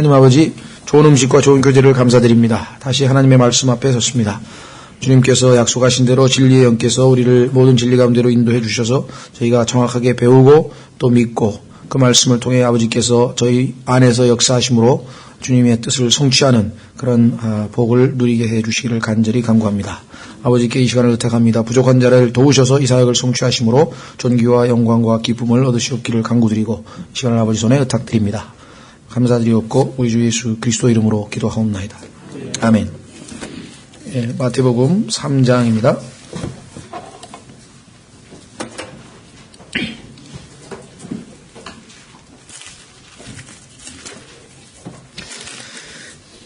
하나님 아버지, 좋은 음식과 좋은 교제를 감사드립니다. 다시 하나님의 말씀 앞에 섰습니다. 주님께서 약속하신 대로 진리의 영께서 우리를 모든 진리 가운데로 인도해 주셔서 저희가 정확하게 배우고 또 믿고 그 말씀을 통해 아버지께서 저희 안에서 역사하심으로 주님의 뜻을 성취하는 그런 복을 누리게 해 주시기를 간절히 간구합니다. 아버지께 이 시간을 의탁합니다. 부족한 자를 도우셔서 이 사역을 성취하심으로 존귀와 영광과 기쁨을 얻으시옵기를 간구드리고 이 시간을 아버지 손에 의탁드립니다. 감사드리옵고 우리 주 예수 그리스도 이름으로 기도하옵나이다. 아멘. 예, 마태복음 3장입니다.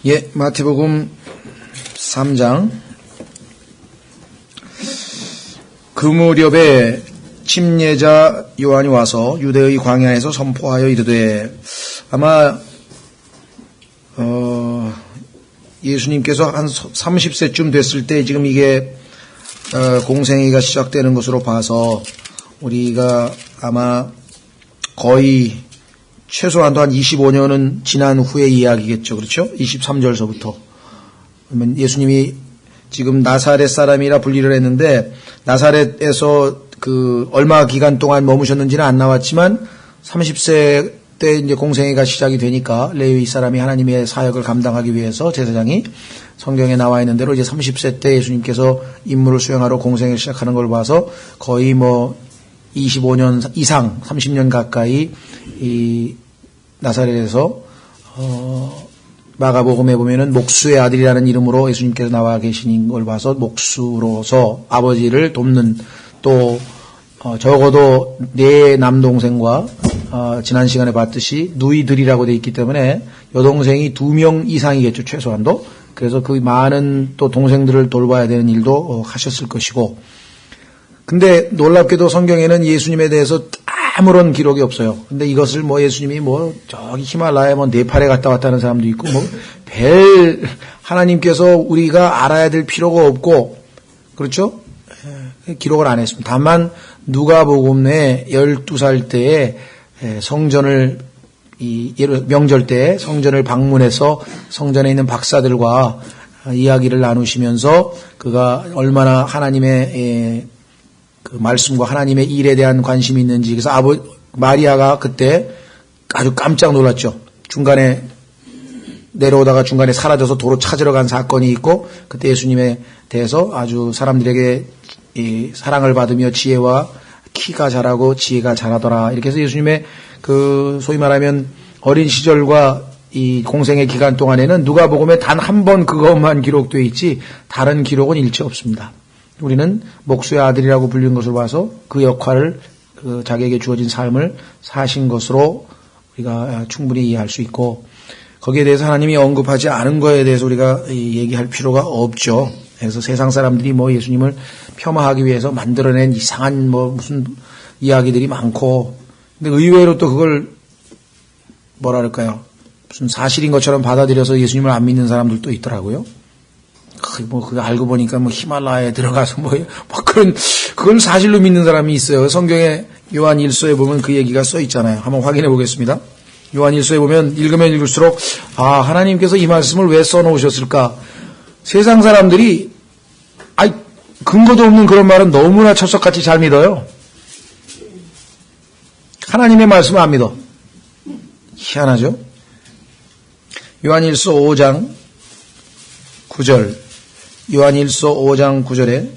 예, 마태복음 3장. 그 무렵에 침례자 요한이 와서 유대의 광야에서 선포하여 이르되, 아마 예수님께서 한 30세쯤 됐을 때 지금 이게 공생애가 시작되는 것으로 봐서 우리가 아마 거의 최소한도 한 25년은 지난 후의 이야기겠죠. 그렇죠? 23절서부터. 그러면 예수님이 지금 나사렛 사람이라 분리를 했는데 나사렛에서 그 얼마 기간 동안 머무셨는지는 안 나왔지만 30세 때 이제 공생애가 시작이 되니까 레위 사람이 하나님의 사역을 감당하기 위해서 제사장이 성경에 나와 있는 대로 이제 30세 때 예수님께서 임무를 수행하러 공생애를 시작하는 걸 봐서 거의 25년 이상 30년 가까이 이 나사렛에서 마가복음에 보면은 목수의 아들이라는 이름으로 예수님께서 나와 계신 걸 봐서 목수로서 아버지를 돕는 또 적어도 네 남동생과 지난 시간에 봤듯이 누이들이라고 되어 있기 때문에 여동생이 2명 이상이겠죠, 최소한도. 그래서 그 많은 또 동생들을 돌봐야 되는 일도 하셨을 것이고. 근데 놀랍게도 성경에는 예수님에 대해서 아무런 기록이 없어요. 근데 이것을 예수님이 저기 히말라야 네팔에 갔다 왔다는 사람도 있고 하나님께서 우리가 알아야 될 필요가 없고, 그렇죠? 기록을 안 했습니다. 다만 누가복음에 12살 때에 성전을 명절 때 성전을 방문해서 성전에 있는 박사들과 이야기를 나누시면서 그가 얼마나 하나님의 그 말씀과 하나님의 일에 대한 관심이 있는지, 그래서 마리아가 그때 아주 깜짝 놀랐죠. 중간에 내려오다가 중간에 사라져서 도로 찾으러 간 사건이 있고, 그때 예수님에 대해서 아주 사람들에게 사랑을 받으며 지혜와 키가 자라고 지혜가 자라더라. 이렇게 해서 예수님의 그 소위 말하면 어린 시절과 이 공생의 기간 동안에는 누가복음에 단 한 번 그것만 기록되어 있지 다른 기록은 일체 없습니다. 우리는 목수의 아들이라고 불린 것을 봐서 그 역할을 자기에게 주어진 삶을 사신 것으로 우리가 충분히 이해할 수 있고, 거기에 대해서 하나님이 언급하지 않은 거에 대해서 우리가 얘기할 필요가 없죠. 그래서 세상 사람들이 예수님을 폄하하기 위해서 만들어낸 이상한 무슨 이야기들이 많고, 근데 의외로 또 그걸 뭐랄까요, 무슨 사실인 것처럼 받아들여서 예수님을 안 믿는 사람들도 있더라고요. 그거 알고 보니까 히말라야에 들어가서 그건 사실로 믿는 사람이 있어요. 성경에 요한 1서에 보면 그 얘기가 써 있잖아요. 한번 확인해 보겠습니다. 요한 1서에 보면 읽으면 읽을수록 하나님께서 이 말씀을 왜 써놓으셨을까? 세상 사람들이 근거도 없는 그런 말은 너무나 철석같이 잘 믿어요. 하나님의 말씀을 안 믿어. 희한하죠? 요한 1서 5장 9절, 요한 1서 5장 9절에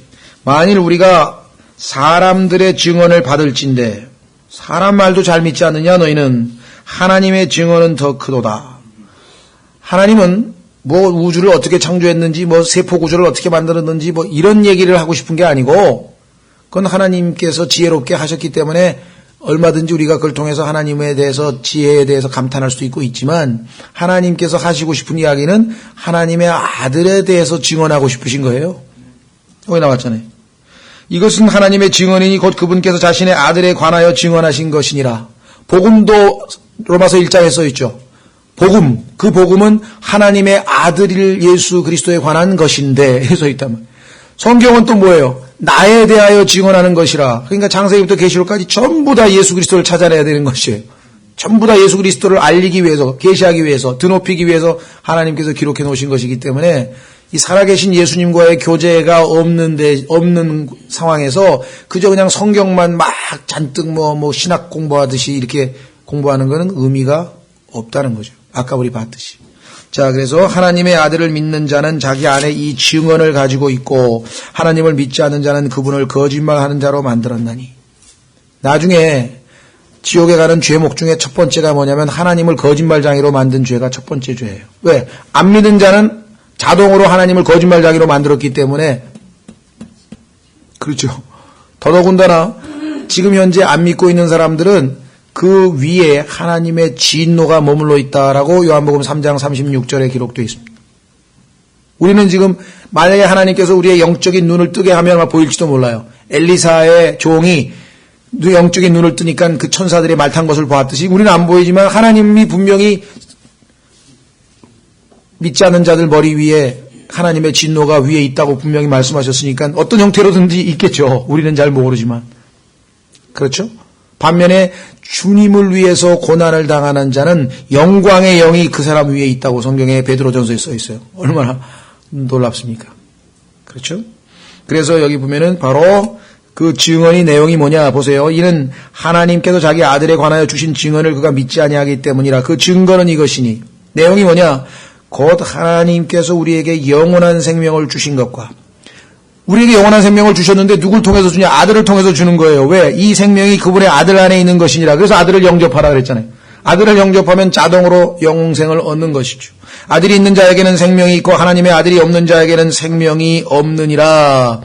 만일 우리가 사람들의 증언을 받을진대, 사람 말도 잘 믿지 않느냐? 너희는 하나님의 증언은 더 크도다. 하나님은 우주를 어떻게 창조했는지, 세포 구조를 어떻게 만들었는지, 이런 얘기를 하고 싶은 게 아니고, 그건 하나님께서 지혜롭게 하셨기 때문에 얼마든지 우리가 그걸 통해서 하나님에 대해서, 지혜에 대해서 감탄할 수도 있지만, 하나님께서 하시고 싶은 이야기는 하나님의 아들에 대해서 증언하고 싶으신 거예요. 여기 나왔잖아요. 이것은 하나님의 증언이니 곧 그분께서 자신의 아들에 관하여 증언하신 것이니라. 복음도 로마서 1장에 써 있죠. 복음, 그 복음은 하나님의 아들일 예수 그리스도에 관한 것인데 써 있다면, 성경은 또 뭐예요? 나에 대하여 증언하는 것이라. 그러니까 창세기부터 계시록까지 전부 다 예수 그리스도를 찾아내야 되는 것이에요. 전부 다 예수 그리스도를 알리기 위해서, 계시하기 위해서, 드높이기 위해서 하나님께서 기록해 놓으신 것이기 때문에 이 살아계신 예수님과의 교제가 없는 상황에서 그저 그냥 성경만 막 잔뜩 뭐 신학 공부하듯이 이렇게 공부하는 것은 의미가 없다는 거죠. 아까 우리 봤듯이. 자, 그래서 하나님의 아들을 믿는 자는 자기 안에 이 증언을 가지고 있고 하나님을 믿지 않는 자는 그분을 거짓말하는 자로 만들었나니. 나중에 지옥에 가는 죄목 중에 첫 번째가 뭐냐면 하나님을 거짓말장애로 만든 죄가 첫 번째 죄예요. 왜? 안 믿는 자는 자동으로 하나님을 거짓말장애로 만들었기 때문에 그렇죠. 더더군다나 지금 현재 안 믿고 있는 사람들은 그 위에 하나님의 진노가 머물러 있다라고 요한복음 3장 36절에 기록되어 있습니다. 우리는 지금 만약에 하나님께서 우리의 영적인 눈을 뜨게 하면 보일지도 몰라요. 엘리사의 종이 영적인 눈을 뜨니까 그 천사들이 말 탄 것을 보았듯이 우리는 안 보이지만 하나님이 분명히 믿지 않는 자들 머리 위에 하나님의 진노가 위에 있다고 분명히 말씀하셨으니까 어떤 형태로든지 있겠죠. 우리는 잘 모르지만. 그렇죠? 반면에 주님을 위해서 고난을 당하는 자는 영광의 영이 그 사람 위에 있다고 성경에 베드로전서에 써 있어요. 얼마나 놀랍습니까? 그렇죠? 그래서 여기 보면은 바로 그 증언의 내용이 뭐냐 보세요. 이는 하나님께서 자기 아들에 관하여 주신 증언을 그가 믿지 아니하기 때문이라. 그 증거는 이것이니 내용이 뭐냐? 곧 하나님께서 우리에게 영원한 생명을 주신 것과 우리에게 영원한 생명을 주셨는데 누굴 통해서 주냐? 아들을 통해서 주는 거예요. 왜? 이 생명이 그분의 아들 안에 있는 것이니라. 그래서 아들을 영접하라 그랬잖아요. 아들을 영접하면 자동으로 영생을 얻는 것이죠. 아들이 있는 자에게는 생명이 있고 하나님의 아들이 없는 자에게는 생명이 없느니라.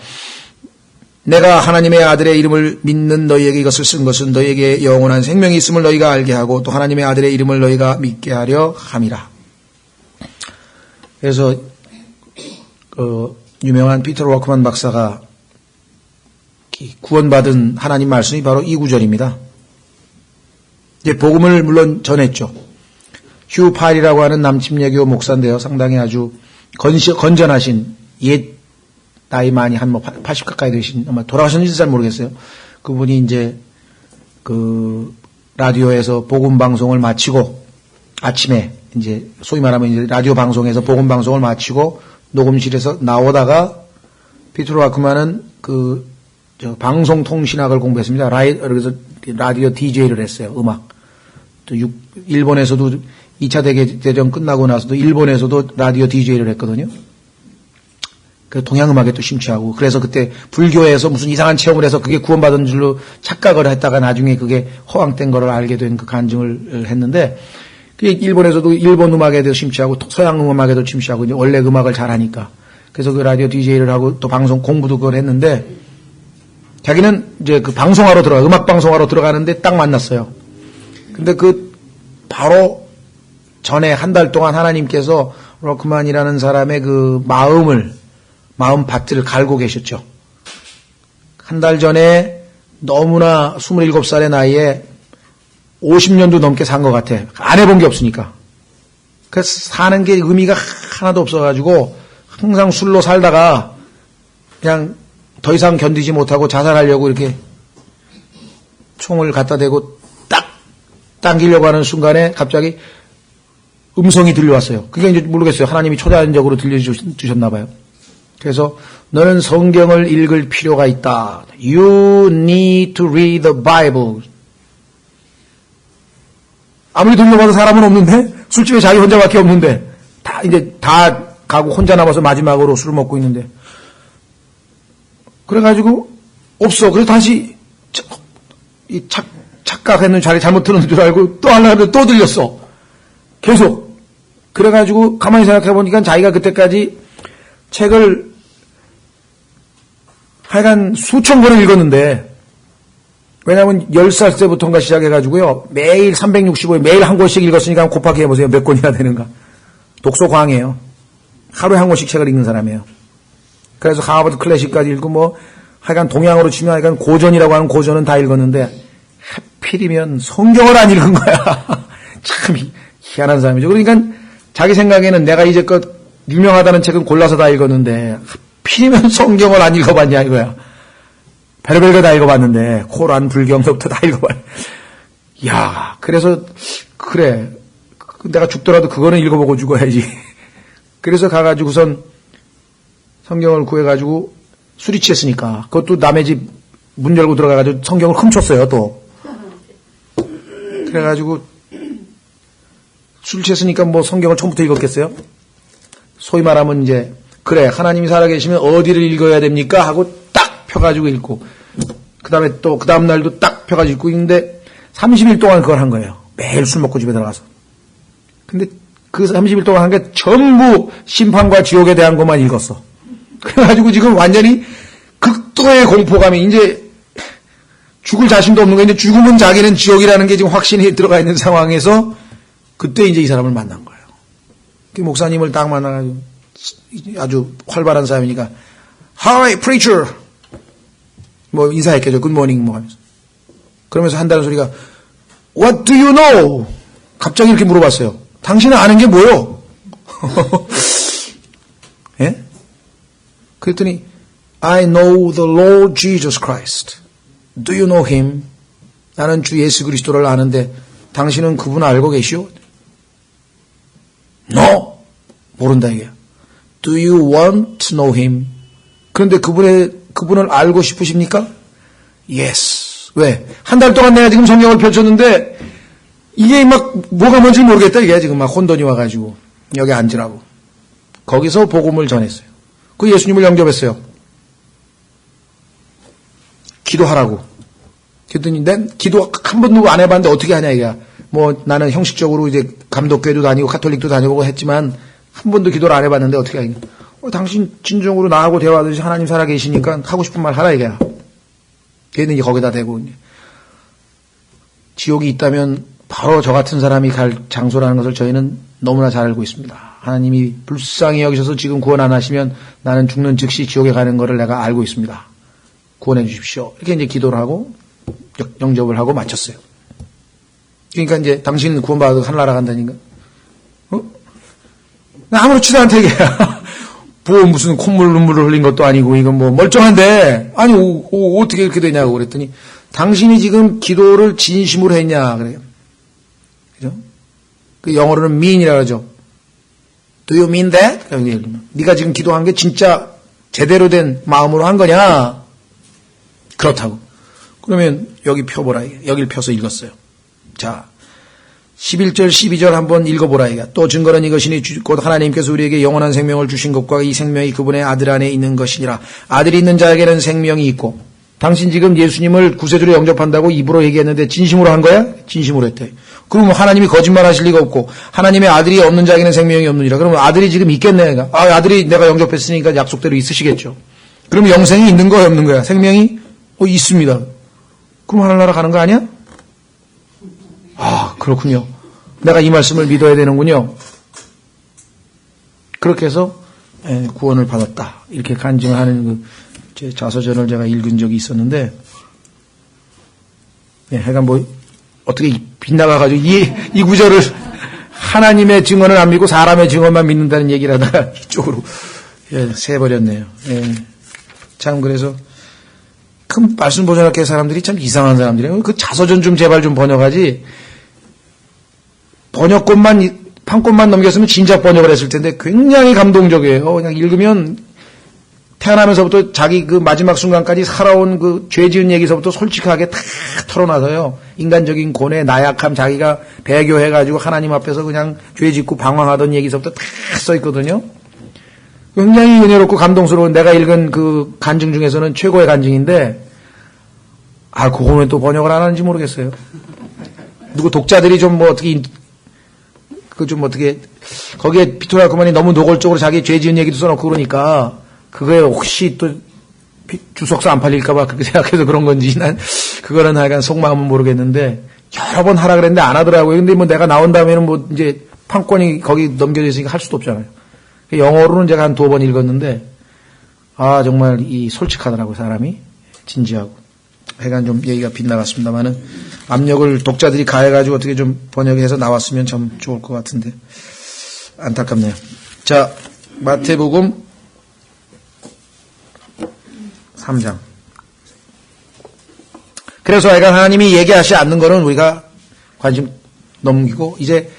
내가 하나님의 아들의 이름을 믿는 너희에게 이것을 쓴 것은 너희에게 영원한 생명이 있음을 너희가 알게 하고 또 하나님의 아들의 이름을 너희가 믿게 하려 함이라. 그래서 유명한 피터 워크만 박사가 구원받은 하나님 말씀이 바로 이 구절입니다. 이제 복음을 물론 전했죠. 휴 파일이라고 하는 남침예교 목사인데요. 상당히 아주 건전하신 옛 나이 많이 한 80 가까이 되신 아마 돌아가셨는지 잘 모르겠어요. 그분이 이제 그 라디오에서 복음 방송을 마치고 아침에 이제 소위 말하면 이제 라디오 방송에서 복음 방송을 마치고 녹음실에서 나오다가 피터 와크만은 그 방송통신학을 공부했습니다. 그래서 라디오 DJ를 했어요. 음악. 또 일본에서도 2차 대전 끝나고 나서도 일본에서도 라디오 DJ를 했거든요. 그 동양음악에 또 심취하고 그래서 그때 불교에서 무슨 이상한 체험을 해서 그게 구원받은 줄로 착각을 했다가 나중에 그게 허황된 거를 알게 된 그 간증을 했는데 일본에서도 일본 음악에도 심취하고 서양 음악에도 심취하고 이제 원래 음악을 잘하니까 그래서 그 라디오 DJ를 하고 또 방송 공부도 그걸 했는데 자기는 이제 그 방송하러 음악 방송하러 들어가는데 딱 만났어요. 근데 그 바로 전에 한 달 동안 하나님께서 로크만이라는 사람의 그 마음밭을 갈고 계셨죠. 한 달 전에 너무나 27살의 나이에 50년도 넘게 산 것 같아. 안 해본 게 없으니까. 그래서 사는 게 의미가 하나도 없어가지고 항상 술로 살다가 그냥 더 이상 견디지 못하고 자살하려고 이렇게 총을 갖다 대고 딱 당기려고 하는 순간에 갑자기 음성이 들려왔어요. 그게 이제 모르겠어요. 하나님이 초자연적으로 들려주셨나 봐요. 그래서 너는 성경을 읽을 필요가 있다. You need to read the Bible. 아무리 돌려봐도 사람은 없는데 술집에 자기 혼자밖에 없는데 다 가고 혼자 남아서 마지막으로 술을 먹고 있는데 그래가지고 없어. 그래서 다시 착각했는 자리 잘못 들었는 줄 알고 또 하려고 또 들렸어. 계속. 그래가지고 가만히 생각해보니까 자기가 그때까지 책을 하여간 수천 권을 읽었는데 왜냐하면 10살 때부터인가 시작해가지고요. 매일 365일 매일 한 권씩 읽었으니까 곱하기 해보세요. 몇 권이나 되는가. 독서광이에요. 하루에 한 권씩 책을 읽는 사람이에요. 그래서 하버드 클래식까지 읽고 뭐 하여간 동양으로 치면 하여간 고전이라고 하는 고전은 다 읽었는데 하필이면 성경을 안 읽은 거야. 참 희한한 사람이죠. 그러니까 자기 생각에는 내가 이제껏 유명하다는 책은 골라서 다 읽었는데 하필이면 성경을 안 읽어봤냐 이거야. 별별 거 다 읽어봤는데 코란 불경서부터 다 읽어봤. 야, 그래서, 그래. 내가 죽더라도 그거는 읽어보고 죽어야지. 그래서 가가지고선 성경을 구해가지고 술이 취했으니까. 그것도 남의 집 문 열고 들어가가지고 성경을 훔쳤어요, 또. 그래가지고 술 취했으니까 뭐 성경을 처음부터 읽었겠어요? 소위 말하면 이제, 그래, 하나님이 살아계시면 어디를 읽어야 됩니까? 하고 딱 펴가지고 읽고, 그 다음에 또, 그 다음날도 딱 펴가지고 읽고 있는데, 30일 동안 그걸 한 거예요. 매일 술 먹고 집에 들어가서. 근데 그 30일 동안 한 게 전부 심판과 지옥에 대한 것만 읽었어. 그래가지고 지금 완전히 극도의 공포감이 이제 죽을 자신도 없는 거예요. 이제 죽으면 자기는 지옥이라는 게 지금 확신이 들어가 있는 상황에서 그때 이제 이 사람을 만난 거예요. 그 목사님을 딱 만나가지고 아주 활발한 사람이니까 Hi, preacher! 뭐 인사했겠죠. Good morning 뭐 하면서. 그러면서 한다는 소리가 What do you know? 갑자기 이렇게 물어봤어요. 당신은 아는 게 뭐요? 예? 그랬더니 I know the Lord Jesus Christ. Do you know him? 나는 주 예수 그리스도를 아는데 당신은 그분 알고 계시오? No. 모른다 이게. Do you want to know him? 그런데 그분을 알고 싶으십니까? Yes. 왜? 한 달 동안 내가 지금 성경을 펼쳤는데 이게 막 뭐가 뭔지 모르겠다 이게 지금 막 혼돈이 와가지고 여기 앉으라고. 거기서 복음을 전했어요. 그 예수님을 영접했어요. 기도하라고. 그랬더니 난 기도 한 번도 안 해봤는데 어떻게 하냐 이게. 뭐 나는 형식적으로 이제 감독교회도 다니고 카톨릭도 다니고 했지만 한 번도 기도를 안 해봤는데 어떻게 하냐. 당신 진정으로 나하고 대화하듯이 하나님 살아계시니까 하고 싶은 말 하라 이게. 걔는 이제 거기다 대고 이제. 지옥이 있다면 바로 저 같은 사람이 갈 장소라는 것을 저희는 너무나 잘 알고 있습니다. 하나님이 불쌍히 여기셔서 지금 구원 안 하시면 나는 죽는 즉시 지옥에 가는 것을 내가 알고 있습니다. 구원해 주십시오. 이렇게 이제 기도를 하고 영접을 하고 마쳤어요. 그러니까 이제 당신 구원받아도 하늘나라 간다니까. 나 아무렇지도 않다 이게. 뭐 무슨 콧물 눈물을 흘린 것도 아니고 이건 뭐 멀쩡한데 아니 어떻게 이렇게 되냐고 그랬더니 당신이 지금 기도를 진심으로 했냐 그래요. 그죠? 그 영어로는 mean이라고 하죠. Do you mean that? 네가 지금 기도한 게 진짜 제대로 된 마음으로 한 거냐? 그렇다고. 그러면 여기 펴보라. 여기를 펴서 읽었어요. 자, 11절 12절 한번 읽어보라. 또 증거는 이것이니 곧 하나님께서 우리에게 영원한 생명을 주신 것과 이 생명이 그분의 아들 안에 있는 것이니라. 아들이 있는 자에게는 생명이 있고. 당신 지금 예수님을 구세주로 영접한다고 입으로 얘기했는데 진심으로 한 거야? 진심으로 했대. 그럼 하나님이 거짓말 하실 리가 없고 하나님의 아들이 없는 자에게는 생명이 없느니라. 그러면 아들이 지금 있겠네. 아들이 내가 영접했으니까 약속대로 있으시겠죠. 그럼 영생이 있는 거야 없는 거야? 생명이? 있습니다. 그럼 하늘나라 가는 거 아니야? 그렇군요. 내가 이 말씀을 믿어야 되는군요. 그렇게 해서 구원을 받았다. 이렇게 간증을 하는 제 자서전을 제가 읽은 적이 있었는데 하여간 뭐 어떻게 빗나가가지고 이 구절을 하나님의 증언을 안 믿고 사람의 증언만 믿는다는 얘기를 하다가 이쪽으로 새버렸네요. 참 그래서 큰 말씀 보존학회 사람들이 참 이상한 사람들이에요. 그 자서전 좀 제발 좀 번역하지. 번역권만 판권만 넘겼으면 진작 번역을 했을 텐데 굉장히 감동적이에요. 그냥 읽으면 태어나면서부터 자기 그 마지막 순간까지 살아온 그 죄 지은 얘기서부터 솔직하게 다 털어놔서요. 인간적인 고뇌, 나약함, 자기가 배교해가지고 하나님 앞에서 그냥 죄 짓고 방황하던 얘기서부터 다 써있거든요. 굉장히 은혜롭고 감동스러운 내가 읽은 그 간증 중에서는 최고의 간증인데 그거는 또 번역을 안 하는지 모르겠어요. 누구 독자들이 좀 뭐 어떻게 거기에 비토라 그만이 너무 노골적으로 자기 죄 지은 얘기도 써놓고 그러니까 그거에 혹시 또 주석서 안 팔릴까봐 그렇게 생각해서 그런 건지 난 그거는 하여간 속마음은 모르겠는데 여러 번 하라 그랬는데 안 하더라고요. 근데 뭐 내가 나온 다음에는 뭐 이제 판권이 거기 넘겨져 있으니까 할 수도 없잖아요. 영어로는 제가 한 2번 읽었는데 정말 솔직하더라고요. 사람이 진지하고. 하여간 좀 얘기가 빗나갔습니다만은 압력을 독자들이 가해가지고 어떻게 좀 번역해서 나왔으면 참 좋을 것 같은데 안타깝네요. 자, 마태복음 3장. 그래서 하여간 하나님이 얘기하지 않는 거는 우리가 관심 넘기고 이제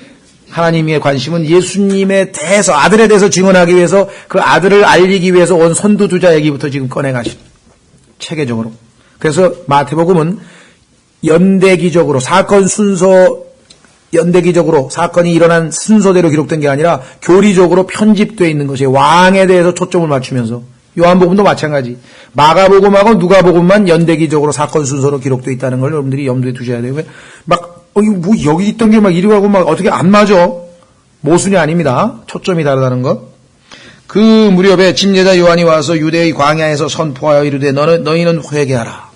하나님의 관심은 예수님에 대해서 아들에 대해서 증언하기 위해서 그 아들을 알리기 위해서 온 선두주자 얘기부터 지금 꺼내가시는 체계적으로. 그래서 마태복음은 연대기적으로 사건 순서 연대기적으로 사건이 일어난 순서대로 기록된 게 아니라 교리적으로 편집되어 있는 것이 왕에 대해서 초점을 맞추면서 요한복음도 마찬가지. 마가복음하고 누가복음만 연대기적으로 사건 순서로 기록되어 있다는 걸 여러분들이 염두에 두셔야 돼요. 뭐 여기 있던 게 막 이리 가고 막 어떻게 안 맞아. 모순이 아닙니다. 초점이 다르다는 것. 그 무렵에 침례자 요한이 와서 유대의 광야에서 선포하여 이르되 너희는 회개하라.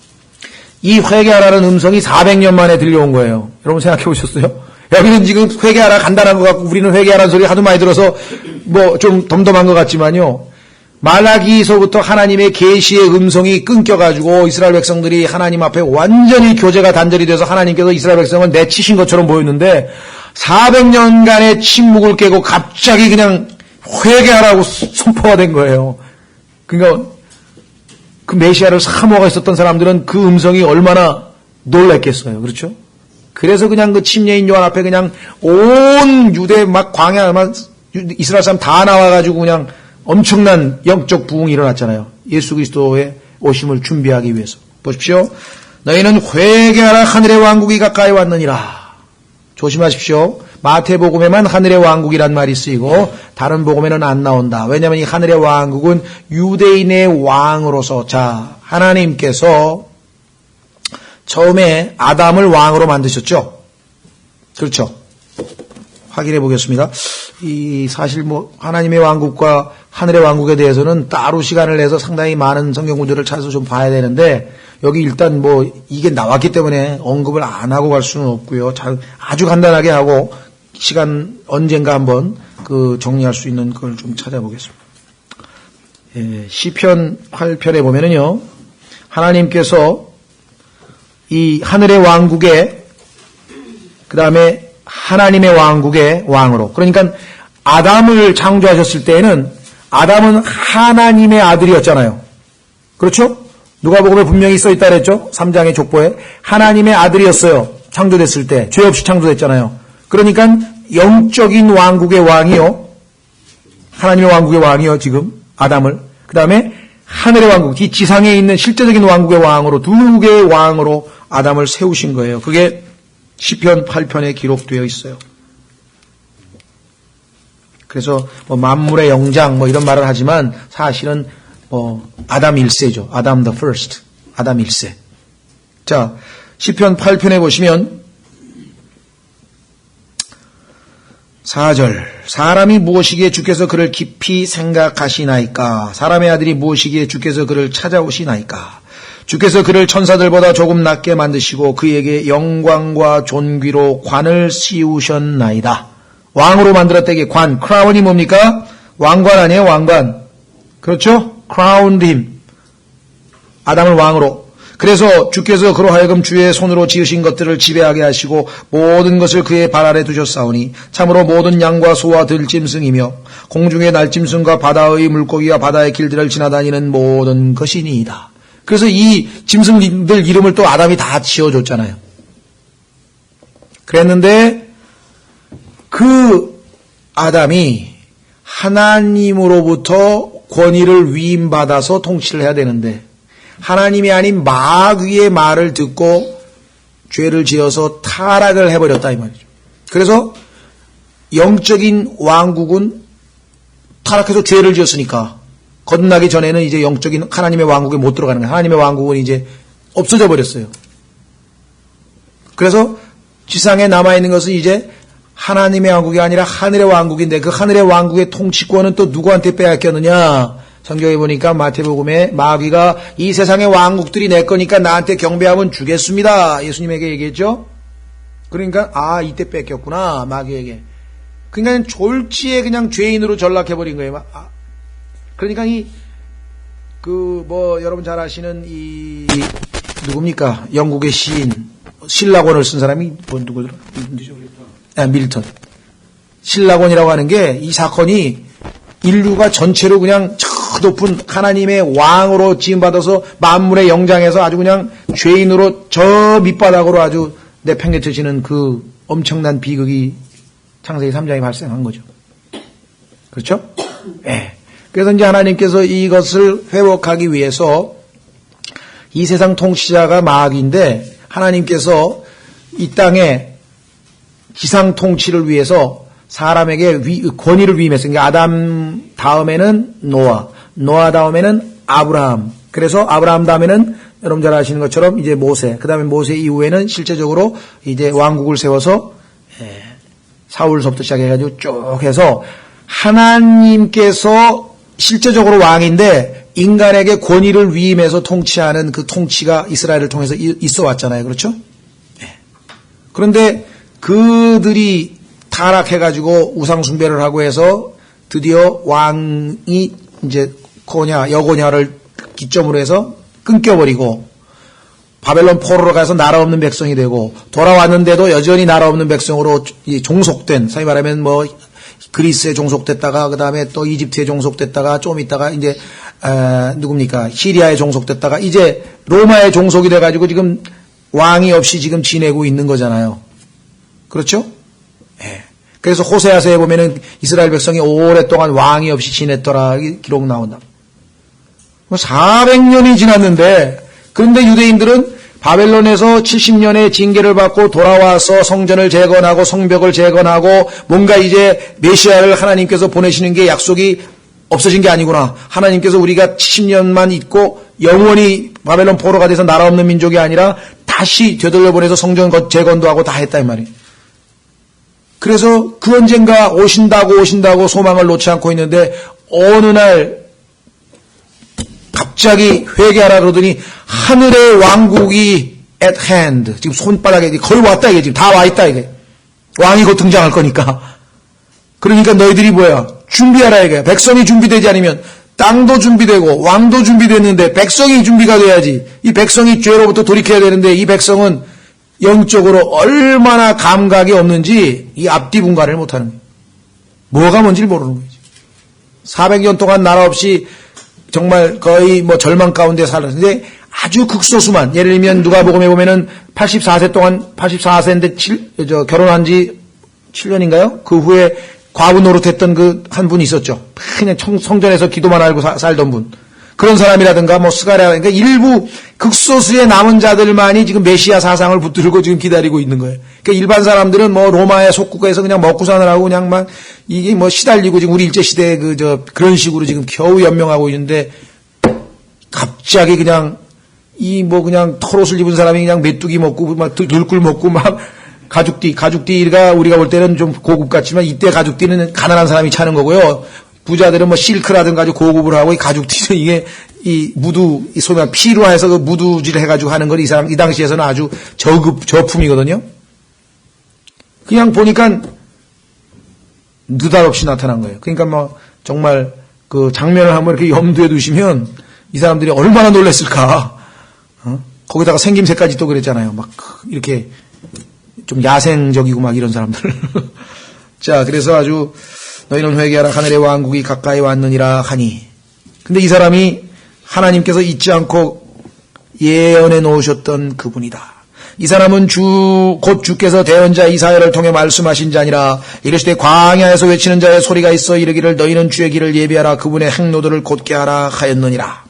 이 회개하라는 음성이 400년 만에 들려온 거예요. 여러분 생각해 보셨어요? 여기는 지금 회개하라 간단한 것 같고 우리는 회개하라는 소리 하도 많이 들어서 뭐 좀 덤덤한 것 같지만요. 말라기서부터 하나님의 계시의 음성이 끊겨가지고 이스라엘 백성들이 하나님 앞에 완전히 교제가 단절이 돼서 하나님께서 이스라엘 백성을 내치신 것처럼 보였는데 400년간의 침묵을 깨고 갑자기 그냥 회개하라고 선포가 된 거예요. 그러니까 그 메시아를 사모하고 있었던 사람들은 그 음성이 얼마나 놀랐겠어요. 그렇죠? 그래서 그냥 그 침례인 요한 앞에 그냥 온 유대 막 광야 막 이스라엘 사람 다 나와가지고 그냥 엄청난 영적 부흥이 일어났잖아요. 예수 그리스도의 오심을 준비하기 위해서. 보십시오. 너희는 회개하라 하늘의 왕국이 가까이 왔느니라. 조심하십시오. 마태복음에만 하늘의 왕국이란 말이 쓰이고 다른 복음에는 안 나온다. 왜냐하면 이 하늘의 왕국은 유대인의 왕으로서 하나님께서 처음에 아담을 왕으로 만드셨죠. 그렇죠. 확인해 보겠습니다. 이 사실 뭐 하나님의 왕국과 하늘의 왕국에 대해서는 따로 시간을 내서 상당히 많은 성경 구절을 찾아서 좀 봐야 되는데 여기 일단 뭐 이게 나왔기 때문에 언급을 안 하고 갈 수는 없고요. 아주 간단하게 하고 시간 언젠가 한번 그 정리할 수 있는 걸 좀 찾아보겠습니다. 시편 8편에 보면은요. 하나님께서 이 하늘의 왕국에 그다음에 하나님의 왕국의 왕으로. 그러니까 아담을 창조하셨을 때에는 아담은 하나님의 아들이었잖아요. 그렇죠? 누가복음에 분명히 써있다 그랬죠? 3장의 족보에. 하나님의 아들이었어요. 창조됐을 때. 죄 없이 창조됐잖아요. 그러니까 영적인 왕국의 왕이요. 하나님의 왕국의 왕이요. 지금 아담을. 그 다음에 하늘의 왕국, 이 지상에 있는 실제적인 왕국의 왕으로 두 개의 왕으로 아담을 세우신 거예요. 그게 시편 8편에 기록되어 있어요. 그래서 뭐 만물의 영장 뭐 이런 말을 하지만 사실은 아담 1세죠. 아담 the first. 아담 1세. 자, 시편 8편에 보시면 4절. 사람이 무엇이기에 주께서 그를 깊이 생각하시나이까? 사람의 아들이 무엇이기에 주께서 그를 찾아오시나이까? 주께서 그를 천사들보다 조금 낮게 만드시고 그에게 영광과 존귀로 관을 씌우셨나이다. 왕으로 만들었다기에 관, 크라운이 뭡니까? 왕관 아니에요, 왕관. 그렇죠? crowned him. 아담을 왕으로. 그래서 주께서 그로 하여금 주의 손으로 지으신 것들을 지배하게 하시고 모든 것을 그의 발 아래 두셨사오니 참으로 모든 양과 소와 들짐승이며 공중의 날짐승과 바다의 물고기와 바다의 길들을 지나다니는 모든 것이니이다. 그래서 이 짐승들 이름을 또 아담이 다 지어줬잖아요. 그랬는데 그 아담이 하나님으로부터 권위를 위임받아서 통치를 해야 되는데 하나님이 아닌 마귀의 말을 듣고 죄를 지어서 타락을 해버렸다 이 말이죠. 그래서 영적인 왕국은 타락해서 죄를 지었으니까 거듭나기 전에는 이제 영적인 하나님의 왕국에 못 들어가는 거예요. 하나님의 왕국은 이제 없어져 버렸어요. 그래서 지상에 남아있는 것은 이제 하나님의 왕국이 아니라 하늘의 왕국인데 그 하늘의 왕국의 통치권은 또 누구한테 빼앗겼느냐? 성경에 보니까 마태복음에 마귀가 이 세상의 왕국들이 내 거니까 나한테 경배하면 주겠습니다. 예수님에게 얘기했죠. 그러니까 이때 뺏겼구나 마귀에게. 그러니까 졸지에 그냥 죄인으로 전락해버린 거예요. 그러니까 여러분 잘 아시는 누굽니까? 영국의 시인 신라곤을 쓴 사람이 누구더라? 밀턴. 신라곤이라고 하는 게 이 사건이 인류가 전체로 그냥 저 높은 하나님의 왕으로 지음받아서 만물의 영장에서 아주 그냥 죄인으로 저 밑바닥으로 아주 내팽개쳐지는 그 엄청난 비극이 창세기 3장에 발생한 거죠. 그렇죠? 예. 그래서 이제 하나님께서 이것을 회복하기 위해서 이 세상 통치자가 마귀인데 하나님께서 이 땅에 지상 통치를 위해서 사람에게 권위를 위임했어요. 그러니까 아담 다음에는 노아 다음에는 아브라함. 그래서 아브라함 다음에는 여러분 잘 아시는 것처럼 이제 모세. 그 다음에 모세 이후에는 실제적으로 이제 왕국을 세워서 사울서부터 시작해가지고 쭉 해서 하나님께서 실제적으로 왕인데 인간에게 권위를 위임해서 통치하는 그 통치가 이스라엘을 통해서 있어 왔잖아요. 그렇죠? 그런데 그들이 타락해가지고 우상숭배를 하고 해서 드디어 왕이 이제 여고냐를 기점으로 해서 끊겨버리고 바벨론 포로로 가서 나라 없는 백성이 되고 돌아왔는데도 여전히 나라 없는 백성으로 종속된, 소위 말하면 뭐 그리스에 종속됐다가 그 다음에 또 이집트에 종속됐다가 좀 있다가 이제 누굽니까 시리아에 종속됐다가 이제 로마에 종속이 돼가지고 지금 왕이 없이 지금 지내고 있는 거잖아요. 그렇죠? 예. 그래서 호세아서에 보면은 이스라엘 백성이 오랫동안 왕이 없이 지냈더라 기록 나온다. 400년이 지났는데 그런데 유대인들은 바벨론에서 70년의 징계를 받고 돌아와서 성전을 재건하고 성벽을 재건하고 뭔가 이제 메시아를 하나님께서 보내시는 게 약속이 없어진 게 아니구나. 하나님께서 우리가 70년만 있고 영원히 바벨론 포로가 돼서 나라 없는 민족이 아니라 다시 되돌려 보내서 성전 재건도 하고 다 했다 이 말이에요. 그래서 그 언젠가 오신다고 소망을 놓지 않고 있는데 어느 날 갑자기 회개하라 그러더니 하늘의 왕국이 at hand. 지금 손바닥에 거의 왔다 이게 지금 다 와 있다 이게. 왕이 곧 등장할 거니까. 그러니까 너희들이 뭐야? 준비하라 이게. 백성이 준비되지 않으면 땅도 준비되고 왕도 준비됐는데 백성이 준비가 돼야지. 이 백성이 죄로부터 돌이켜야 되는데 이 백성은 영적으로 얼마나 감각이 없는지 이 앞뒤 분간을 못하는 거예요. 뭐가 뭔지를 모르는 거지. 400년 동안 나라 없이 정말 거의 뭐 절망 가운데 살았는데 아주 극소수만, 예를 들면 누가복음에 보면은 84세 동안 84세인데 결혼한 지 7년인가요? 그 후에 과부 노릇했던 그 한 분이 있었죠. 그냥 성전에서 기도만 알고 살던 분. 그런 사람이라든가 뭐 스가랴라든가 일부 극소수의 남은 자들만이 지금 메시아 사상을 붙들고 지금 기다리고 있는 거예요. 그러니까 일반 사람들은 뭐 로마의 속국가에서 그냥 먹고 사느라고 그냥 막 이게 뭐 시달리고 지금 우리 일제 시대에 그런 식으로 지금 겨우 연명하고 있는데 갑자기 그냥 그냥 털옷을 입은 사람이 그냥 메뚜기 먹고 막 들꿀 먹고 막 가죽띠가 우리가 볼 때는 좀 고급 같지만 이때 가죽띠는 가난한 사람이 차는 거고요. 부자들은 뭐 실크라든가 아주 고급을 하고 이 가죽띠는 이게 이 무두, 소위 말해 피로 해서 그 무두질 해가지고 하는 건 이 당시에서는 아주 저품이거든요. 그냥 보니까 느닷없이 나타난 거예요. 그러니까 뭐 정말 그 장면을 한번 이렇게 염두에 두시면 이 사람들이 얼마나 놀랐을까. 거기다가 생김새까지 또 그랬잖아요. 막 이렇게 좀 야생적이고 막 이런 사람들. 자, 그래서 아주 너희는 회개하라 하늘의 왕국이 가까이 왔느니라 하니. 근데 이 사람이 하나님께서 잊지 않고 예언해 놓으셨던 그분이다. 이 사람은 곧 주께서 대언자 이사야를 통해 말씀하신 자니라. 이르시되 광야에서 외치는 자의 소리가 있어 이르기를 너희는 주의 길을 예비하라 그분의 행로들을 곧게 하라 하였느니라.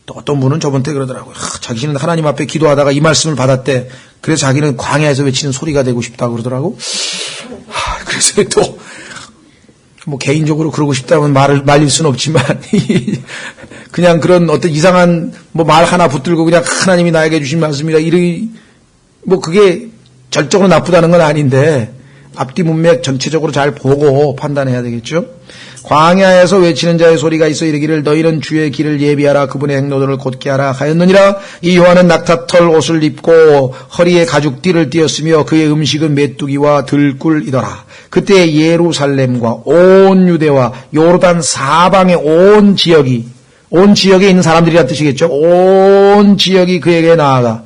또 어떤 분은 저번 때 그러더라고요. 자기는 하나님 앞에 기도하다가 이 말씀을 받았대. 그래서 자기는 광야에서 외치는 소리가 되고 싶다고 그러더라고. 그래서 또 뭐 개인적으로 그러고 싶다면 말릴 수는 없지만 그냥 그런 어떤 이상한 뭐 말 하나 붙들고 그냥 하나님이 나에게 주신 말씀이다 뭐 그게 절적으로 나쁘다는 건 아닌데 앞뒤 문맥 전체적으로 잘 보고 판단해야 되겠죠. 광야에서 외치는 자의 소리가 있어 이르기를 너희는 주의 길을 예비하라 그분의 행로들을 곧게 하라 하였느니라. 이 요한은 낙타털 옷을 입고 허리에 가죽띠를 띠었으며 그의 음식은 메뚜기와 들꿀이더라. 그때 예루살렘과 온 유대와 요르단 사방의 온 지역에 있는 사람들이란 뜻이겠죠. 온 지역이 그에게 나아가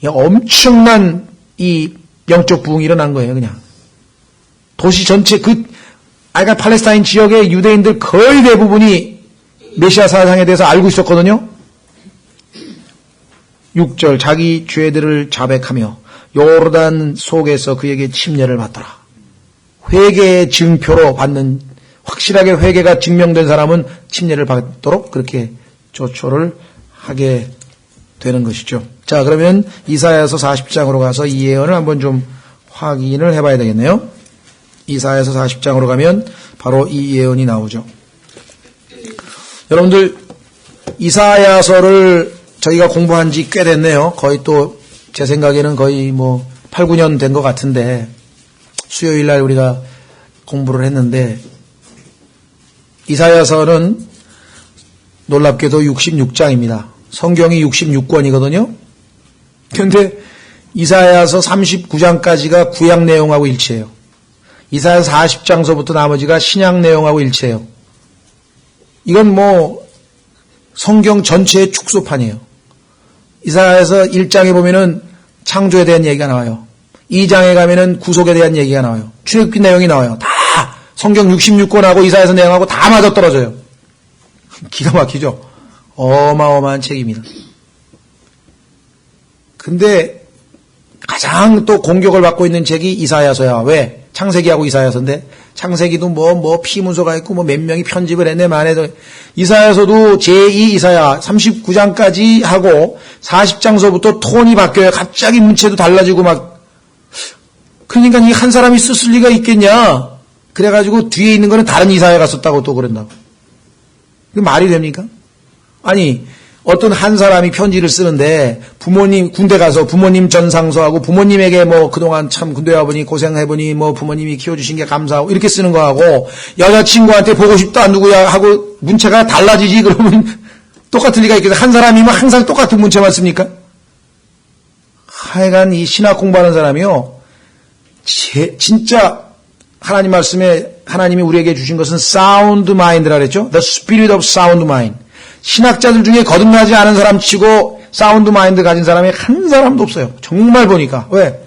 엄청난 이 영적 부흥이 일어난 거예요. 그냥 도시 전체 그러니까 팔레스타인 지역의 유대인들 거의 대부분이 메시아 사상에 대해서 알고 있었거든요. 6절 자기 죄들을 자백하며 요르단 속에서 그에게 침례를 받더라. 회개의 증표로 받는, 확실하게 회개가 증명된 사람은 침례를 받도록 그렇게 조처를 하게 되는 것이죠. 자, 그러면 이사야서 40장으로 가서 이 예언을 한번 좀 확인을 해봐야 되겠네요. 이사야서 40장으로 가면 바로 이 예언이 나오죠. 여러분들 이사야서를 저희가 공부한 지 꽤 됐네요. 거의 또 제 생각에는 거의 8, 9년 된 것 같은데 수요일 날 우리가 공부를 했는데 이사야서는 놀랍게도 66장입니다. 성경이 66권이거든요. 그런데 이사야서 39장까지가 구약 내용하고 일치해요. 이사야서 40장서부터 나머지가 신약 내용하고 일치해요. 이건 성경 전체의 축소판이에요. 이사야서 1장에 보면은 창조에 대한 얘기가 나와요. 2장에 가면은 구속에 대한 얘기가 나와요. 출애굽기 내용이 나와요. 다 성경 66권하고 이사야서 내용하고 다 맞아떨어져요. 기가 막히죠? 어마어마한 책입니다. 근데 가장 또 공격을 받고 있는 책이 이사야서야. 왜? 창세기하고 이사야서인데 창세기도 피문서가 있고 몇 명이 편집을 했네 만해도 이사야서도 제2 이사야 39장까지 하고 40장서부터 톤이 바뀌어요. 갑자기 문체도 달라지고 그러니까 이 한 사람이 썼을 리가 있겠냐. 그래가지고 뒤에 있는 거는 다른 이사야가 썼다고 또 그런다고. 이게 말이 됩니까? 아니 어떤 한 사람이 편지를 쓰는데 부모님 군대 가서 부모님 전상서하고 부모님에게 그동안 참 군대 와보니 고생해보니 부모님이 키워주신 게 감사하고 이렇게 쓰는 거하고 여자친구한테 보고 싶다 누구야 하고 문체가 달라지지 그러면 똑같을 리가 있겠어요. 한 사람이면 항상 똑같은 문체만 씁니까? 하여간 이 신학 공부하는 사람이요 진짜 하나님 말씀에 하나님이 우리에게 주신 것은 sound mind라 그랬죠. The spirit of sound mind. 신학자들 중에 거듭나지 않은 사람 치고 사운드 마인드 가진 사람이 한 사람도 없어요. 정말 보니까. 왜?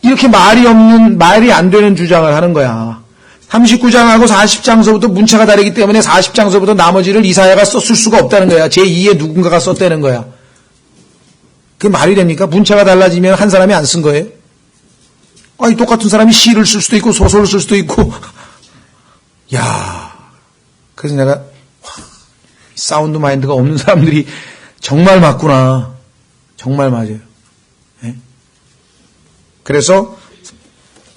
이렇게 말이 안 되는 주장을 하는 거야. 39장하고 40장서부터 문체가 다르기 때문에 40장서부터 나머지를 이사야가 썼을 수가 없다는 거야. 제2의 누군가가 썼다는 거야. 그게 말이 됩니까? 문체가 달라지면 한 사람이 안 쓴 거예요? 아니, 똑같은 사람이 시를 쓸 수도 있고 소설을 쓸 수도 있고. 야, 그래서 내가 사운드 마인드가 없는 사람들이 정말 맞구나. 정말 맞아요. 네? 그래서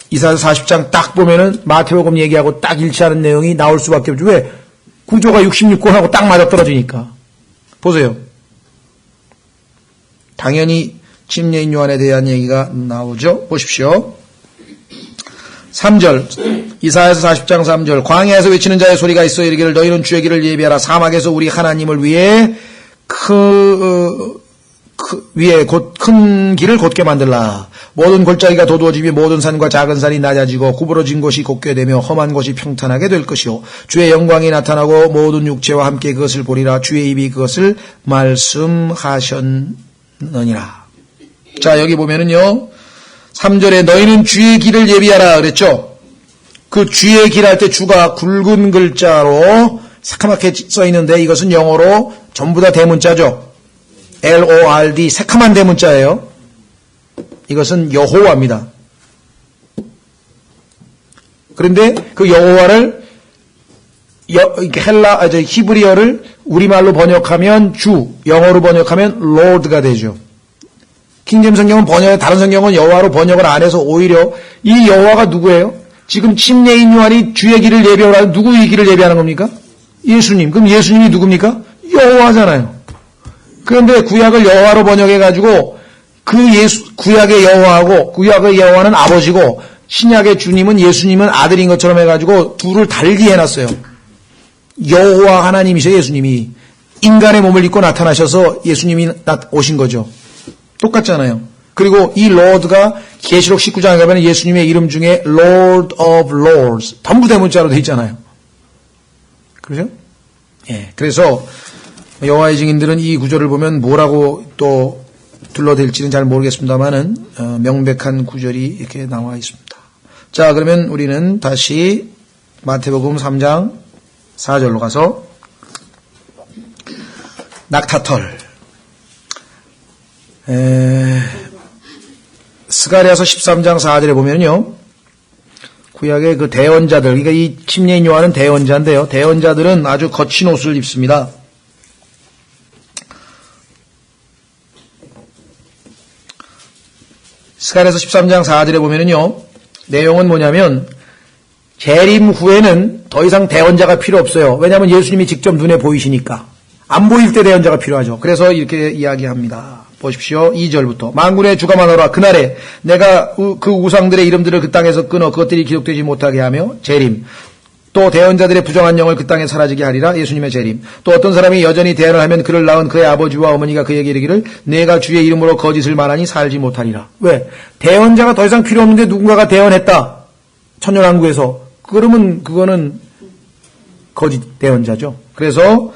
이사야서 40장 딱 보면은 마태복음 얘기하고 딱 일치하는 내용이 나올 수밖에 없죠. 왜? 구조가 66권하고 딱 맞아떨어지니까. 보세요. 당연히 침례인 요한에 대한 얘기가 나오죠. 보십시오. 3절 이사야서 40장 3절 광야에서 외치는 자의 소리가 있어 이르기를 너희는 주의 길을 예비하라. 사막에서 우리 하나님을 위해 곧 큰 길을 곧게 만들라. 모든 골짜기가 도두어지며 모든 산과 작은 산이 낮아지고 구부러진 곳이 곧게 되며 험한 곳이 평탄하게 될 것이요 주의 영광이 나타나고 모든 육체와 함께 그것을 보리라. 주의 입이 그것을 말씀하셨느니라. 자, 여기 보면은요 3절에 너희는 주의 길을 예비하라 그랬죠. 그 주의 길 할 때 주가 굵은 글자로 새카맣게 써 있는데 이것은 영어로 전부 다 대문자죠. LORD 새카만 대문자예요. 이것은 여호와입니다. 그런데 그 여호와를 히브리어를 우리말로 번역하면 주, 영어로 번역하면 Lord가 되죠. 킹제임 성경은 다른 성경은 여호와로 번역을 안 해서 오히려 이 여호와가 누구예요? 지금 침례인 요한이 주의 길을 예비하라는 누구의 길을 예비하는 겁니까? 예수님. 그럼 예수님이 누굽니까? 여호와잖아요. 그런데 구약을 여호와로 번역해가지고 구약의 여호와하고 구약의 여호와는 아버지고 신약의 주님은 예수님은 아들인 것처럼 해가지고 둘을 달리 해놨어요. 여호와 하나님이셔. 예수님이 인간의 몸을 입고 나타나셔서 예수님이 오신 거죠. 똑같잖아요. 그리고 이 Lord가 계시록 19장에 가면 예수님의 이름 중에 Lord of Lords 전부 대문자로 되어 있잖아요. 그렇죠? 예. 그래서 여호와의 증인들은 이 구절을 보면 뭐라고 또 둘러댈지는 잘 모르겠습니다만은 명백한 구절이 이렇게 나와 있습니다. 자, 그러면 우리는 다시 마태복음 3장 4절로 가서 낙타털 스가랴서 13장 4절에 보면요. 구약의 그 대언자들, 그러니까 이 침례인 요한은 대언자인데요. 대언자들은 아주 거친 옷을 입습니다. 스가랴서 13장 4절에 보면요. 내용은 뭐냐면 재림 후에는 더 이상 대언자가 필요 없어요. 왜냐하면 예수님이 직접 눈에 보이시니까. 안 보일 때 대언자가 필요하죠. 그래서 이렇게 이야기합니다. 보십시오. 2절부터. 만군의 주가 많으라. 그날에 내가 그 우상들의 이름들을 그 땅에서 끊어 그것들이 기록되지 못하게 하며 재림. 또 대언자들의 부정한 영을 그 땅에 사라지게 하리라. 예수님의 재림. 또 어떤 사람이 여전히 대언을 하면 그를 낳은 그의 아버지와 어머니가 그에게 이르기를 내가 주의 이름으로 거짓을 말하니 살지 못하리라. 왜? 대언자가 더 이상 필요 없는데 누군가가 대언했다. 천년왕국에서. 그러면 그거는 거짓 대언자죠. 그래서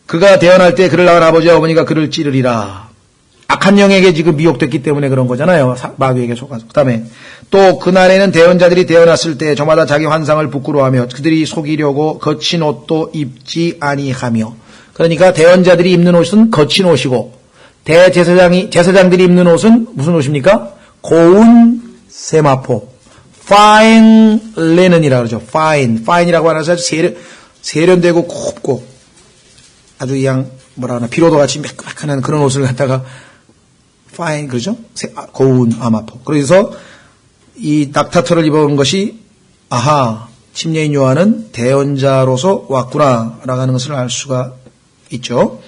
그가 대언할 때 그를 낳은 아버지와 어머니가 그를 찌르리라. 악한 영에게 지금 미혹됐기 때문에 그런 거잖아요. 마귀에게 속아서. 그 다음에 또 그날에는 대언자들이 대언했을 때 저마다 자기 환상을 부끄러워하며 그들이 속이려고 거친 옷도 입지 아니하며. 그러니까 대언자들이 입는 옷은 거친 옷이고 제사장들이 입는 옷은 무슨 옷입니까? 고운 세마포. fine linen이라고 그러죠. fine이라고 하면서 아주 세련되고 곱고 아주 그냥 뭐라 하나 비로도 같이 매끈매끈한 그런 옷을 갖다가 fine 그러죠? 고운 아마포. 그래서 이 낙타털을 입은 것이 아하 침례인 요한은 대언자로서 왔구나라고 하는 것을 알 수가 있죠.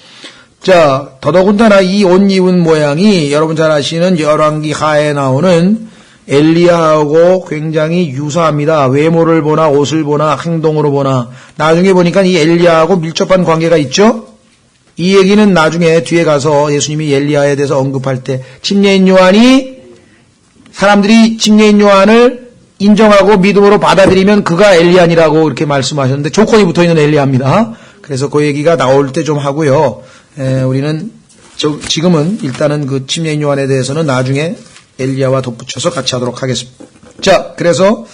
자, 더더군다나 이 옷 입은 모양이 여러분 잘 아시는 열왕기 하에 나오는 엘리야하고 굉장히 유사합니다. 외모를 보나 옷을 보나 행동으로 보나. 나중에 보니까 이 엘리야하고 밀접한 관계가 있죠. 이 얘기는 나중에 뒤에 가서 예수님이 엘리야에 대해서 언급할 때 침례인 요한이 사람들이 침례인 요한을 인정하고 믿음으로 받아들이면 그가 엘리야니라고 이렇게 말씀하셨는데 조건이 붙어있는 엘리야입니다. 그래서 그 얘기가 나올 때 좀 하고요. 우리는 지금은 일단은 그 침례인 요한에 대해서는 나중에 엘리야와 덧붙여서 같이 하도록 하겠습니다. 자, 그래서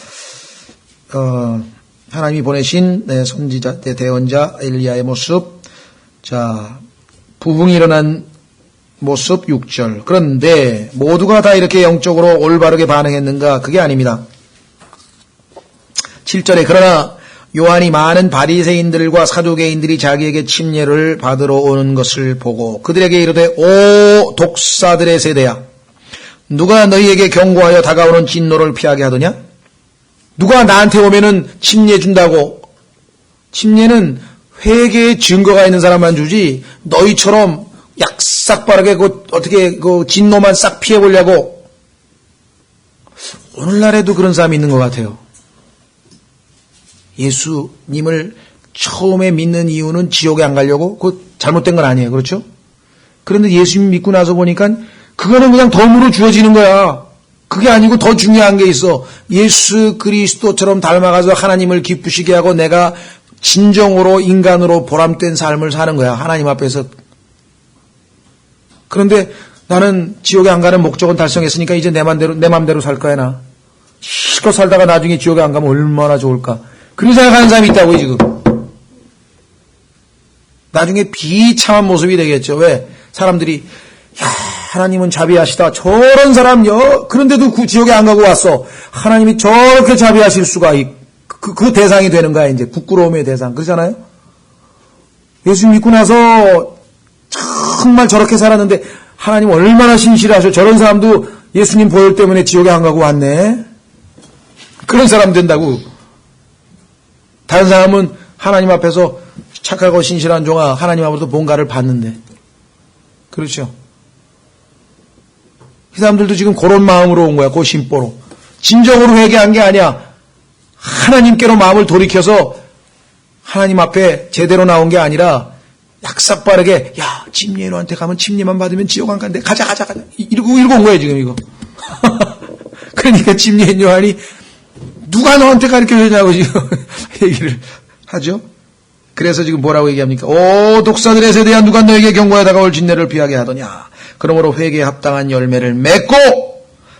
하나님이 보내신 선지자, 대언자 엘리야의 모습, 자 부흥이 일어난 모습 6절. 그런데 모두가 다 이렇게 영적으로 올바르게 반응했는가? 그게 아닙니다. 7절에 그러나 요한이 많은 바리새인들과 사두개인들이 자기에게 침례를 받으러 오는 것을 보고 그들에게 이르되 오 독사들의 세대야 누가 너희에게 경고하여 다가오는 진노를 피하게 하더냐? 누가 나한테 오면은 침례 준다고. 침례는 회개의 증거가 있는 사람만 주지 너희처럼 약삭빠르게 어떻게 진노만 싹 피해보려고. 오늘날에도 그런 사람이 있는 것 같아요. 예수님을 처음에 믿는 이유는 지옥에 안 가려고? 그거 잘못된 건 아니에요. 그렇죠? 그런데 예수님 믿고 나서 보니까 그거는 그냥 덤으로 주어지는 거야. 그게 아니고 더 중요한 게 있어. 예수 그리스도처럼 닮아가서 하나님을 기쁘시게 하고 내가 진정으로 인간으로 보람된 삶을 사는 거야. 하나님 앞에서. 그런데 나는 지옥에 안 가는 목적은 달성했으니까 이제 내 맘대로 살 거야 나. 실컷 살다가 나중에 지옥에 안 가면 얼마나 좋을까. 그런 생각하는 사람이 있다고요 지금. 나중에 비참한 모습이 되겠죠. 왜? 사람들이 하나님은 자비하시다. 저런 사람요. 그런데도 그 지옥에 안 가고 왔어. 하나님이 저렇게 자비하실 수가 그 대상이 되는 거야. 이제 부끄러움의 대상. 그렇잖아요. 예수 믿고 나서 정말 저렇게 살았는데 하나님 얼마나 신실하셔. 저런 사람도 예수님 보혈 때문에 지옥에 안 가고 왔네. 그런 사람 된다고. 다른 사람은 하나님 앞에서 착하고 신실한 종아 하나님 앞으로도 뭔가를 받는데. 그렇죠. 이 사람들도 지금 그런 마음으로 온 거야. 그 심보로. 진정으로 회개한 게 아니야. 하나님께로 마음을 돌이켜서 하나님 앞에 제대로 나온 게 아니라 약삭빠르게 야 침례인한테 가면 침례만 받으면 지옥 안 간대. 가자. 이러고 온 거야 지금 이거. 그러니까 침례인 요한이 누가 너한테 가르쳐주냐고 지금 얘기를 하죠. 그래서 지금 뭐라고 얘기합니까? 오 독사들의 세대야 누가 너에게 경고하여 다가올 진노를 피하게 하더냐. 그러므로 회개에 합당한 열매를 맺고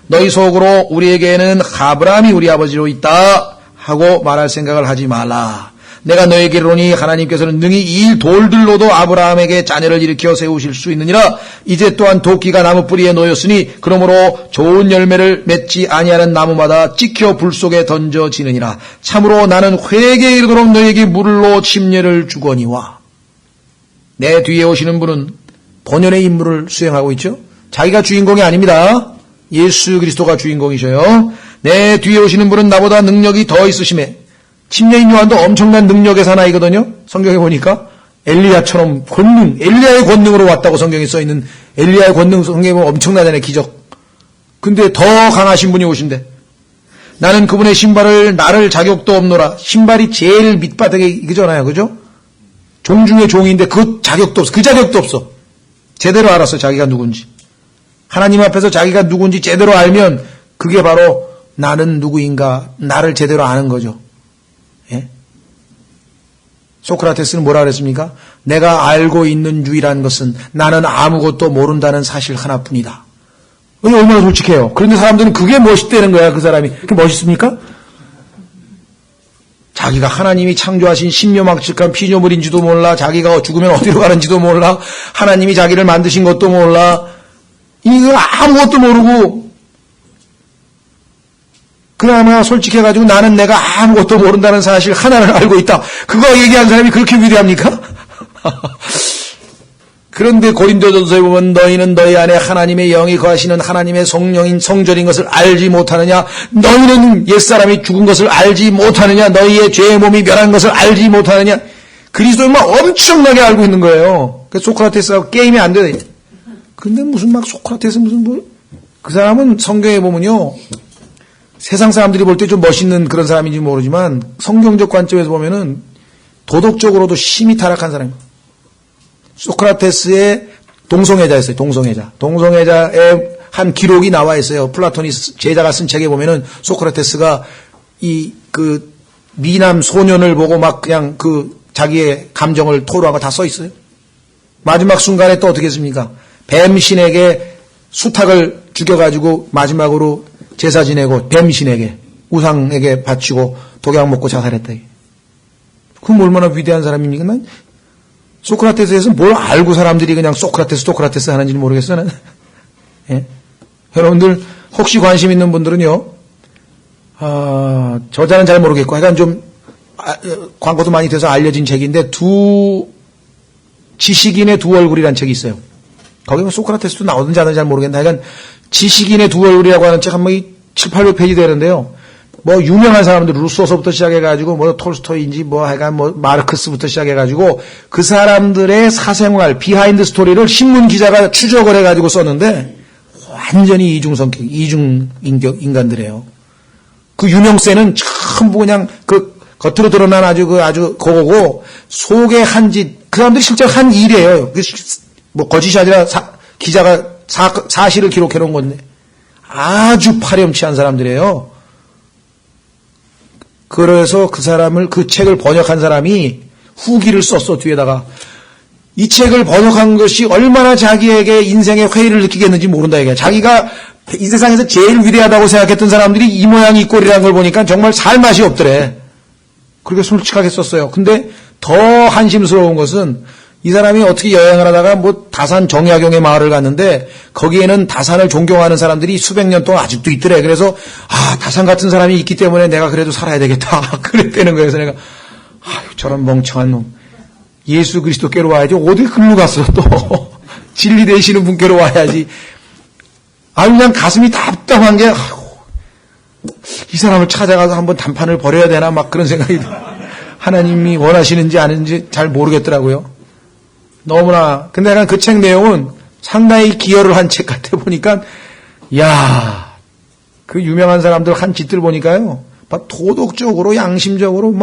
너희 속으로 우리에게는 아브라함이 우리 아버지로 있다 하고 말할 생각을 하지 말라. 내가 너에게 이르노니 하나님께서는 능히 이 돌들로도 아브라함에게 자녀를 일으켜 세우실 수 있느니라. 이제 또한 도끼가 나무 뿌리에 놓였으니 그러므로 좋은 열매를 맺지 아니하는 나무마다 찍혀 불 속에 던져지느니라. 참으로 나는 회개에 이르도록 너에게 물로 침례를 주거니와. 내 뒤에 오시는 분은 본연의 임무를 수행하고 있죠. 자기가 주인공이 아닙니다. 예수 그리스도가 주인공이셔요. 내 뒤에 오시는 분은 나보다 능력이 더 있으심에, 침례인 요한도 엄청난 능력의 사나이거든요. 성경에 보니까 엘리야처럼 권능, 엘리야의 권능으로 왔다고 성경에 써있는 엘리야의 권능, 성경에 보면 엄청나잖아요. 기적. 근데 더 강하신 분이 오신대. 나는 그분의 신발을 나를 자격도 없노라. 신발이 제일 밑바닥에 이거잖아요. 그죠? 종 중에 종인데 그 자격도 없어. 그 자격도 없어. 제대로 알았어. 자기가 누군지. 하나님 앞에서 자기가 누군지 제대로 알면 그게 바로 나는 누구인가, 나를 제대로 아는 거죠. 예? 소크라테스는 뭐라 그랬습니까? 내가 알고 있는 유일한 것은 나는 아무것도 모른다는 사실 하나뿐이다. 얼마나 솔직해요. 그런데 사람들은 그게 멋있다는 거야. 그 사람이. 그게 멋있습니까? 자기가 하나님이 창조하신 신묘막측한 피조물인지도 몰라. 자기가 죽으면 어디로 가는지도 몰라. 하나님이 자기를 만드신 것도 몰라. 이거 아무것도 모르고 그나마 솔직해가지고 나는 내가 아무것도 모른다는 사실 하나를 알고 있다. 그거 얘기한 사람이 그렇게 위대합니까? 그런데 고린도전서에 보면 너희는 너희 안에 하나님의 영이 거하시는 하나님의 성령인 성전인 것을 알지 못하느냐? 너희는 옛사람이 죽은 것을 알지 못하느냐? 너희의 죄의 몸이 멸한 것을 알지 못하느냐? 그리스도인만 엄청나게 알고 있는 거예요. 그래서 소크라테스하고 게임이 안 돼. 근데 무슨 막 소크라테스 무슨 뭐 그 사람은 성경에 보면요. 세상 사람들이 볼 때 좀 멋있는 그런 사람인지 모르지만 성경적 관점에서 보면은 도덕적으로도 심히 타락한 사람입니다. 소크라테스의 동성애자였어요. 동성애자의 한 기록이 나와 있어요. 플라톤이 제자가 쓴 책에 보면은 소크라테스가 그 미남 소년을 보고 막 그냥 그 자기의 감정을 토로한 거 다 써 있어요. 마지막 순간에 또 어떻게 했습니까? 뱀신에게 수탉을 죽여가지고 마지막으로 제사 지내고 뱀신에게 우상에게 바치고 독약 먹고 자살했다. 그럼 얼마나 위대한 사람입니까? 난 소크라테스에서 뭘 알고 사람들이 그냥 소크라테스 하는지는 모르겠어요. 예? 여러분들 혹시 관심 있는 분들은요. 저자는 잘 모르겠고 하여간 좀 광고도 많이 돼서 알려진 책인데 지식인의 두 얼굴이라는 책이 있어요. 거기 뭐 소크라테스도 나오든지 안 하는지 잘 모르겠는데 하여간 지식인의 두 얼굴이라고 하는 책 한 번 700~800페이지 되는데요. 뭐 유명한 사람들 루소서부터 시작해가지고 뭐 톨스토이인지 뭐 하여간 뭐 마르크스부터 시작해가지고 그 사람들의 사생활 비하인드 스토리를 신문 기자가 추적을 해가지고 썼는데 완전히 이중 인간들이에요. 그 유명세는 전부 그냥 그 겉으로 드러난 아주 그거고 속에 한 짓 그 사람들이 실제 한 일이에요. 뭐 거짓이 아니라 기자가 사실을 기록해 놓은 건데 아주 파렴치한 사람들이에요. 그래서 그 책을 번역한 사람이 후기를 썼어. 뒤에다가 이 책을 번역한 것이 얼마나 자기에게 인생의 회의를 느끼겠는지 모른다 이게. 자기가 이 세상에서 제일 위대하다고 생각했던 사람들이 이 모양 이 꼴이라는 걸 보니까 정말 살 맛이 없더래. 그렇게 솔직하게 썼어요. 근데 더 한심스러운 것은 이 사람이 어떻게 여행을 하다가 뭐 다산 정약용의 마을을 갔는데 거기에는 다산을 존경하는 사람들이 수백 년 동안 아직도 있더래. 그래서 다산 같은 사람이 있기 때문에 내가 그래도 살아야 되겠다. 그랬다는 거예요. 그래서 내가 저런 멍청한 놈. 예수 그리스도께로 와야지. 어디 글로 갔어 또. 진리 되시는 분께로 와야지. 그냥 가슴이 답답한 게 이 사람을 찾아가서 한번 단판을 벌여야 되나 막 그런 생각이 하나님이 원하시는지 아닌지 잘 모르겠더라고요. 너무나. 근데 약간 그 책 내용은 상당히 기여를 한 책 같아 보니까 그 유명한 사람들 한 짓들 보니까요. 도덕적으로 양심적으로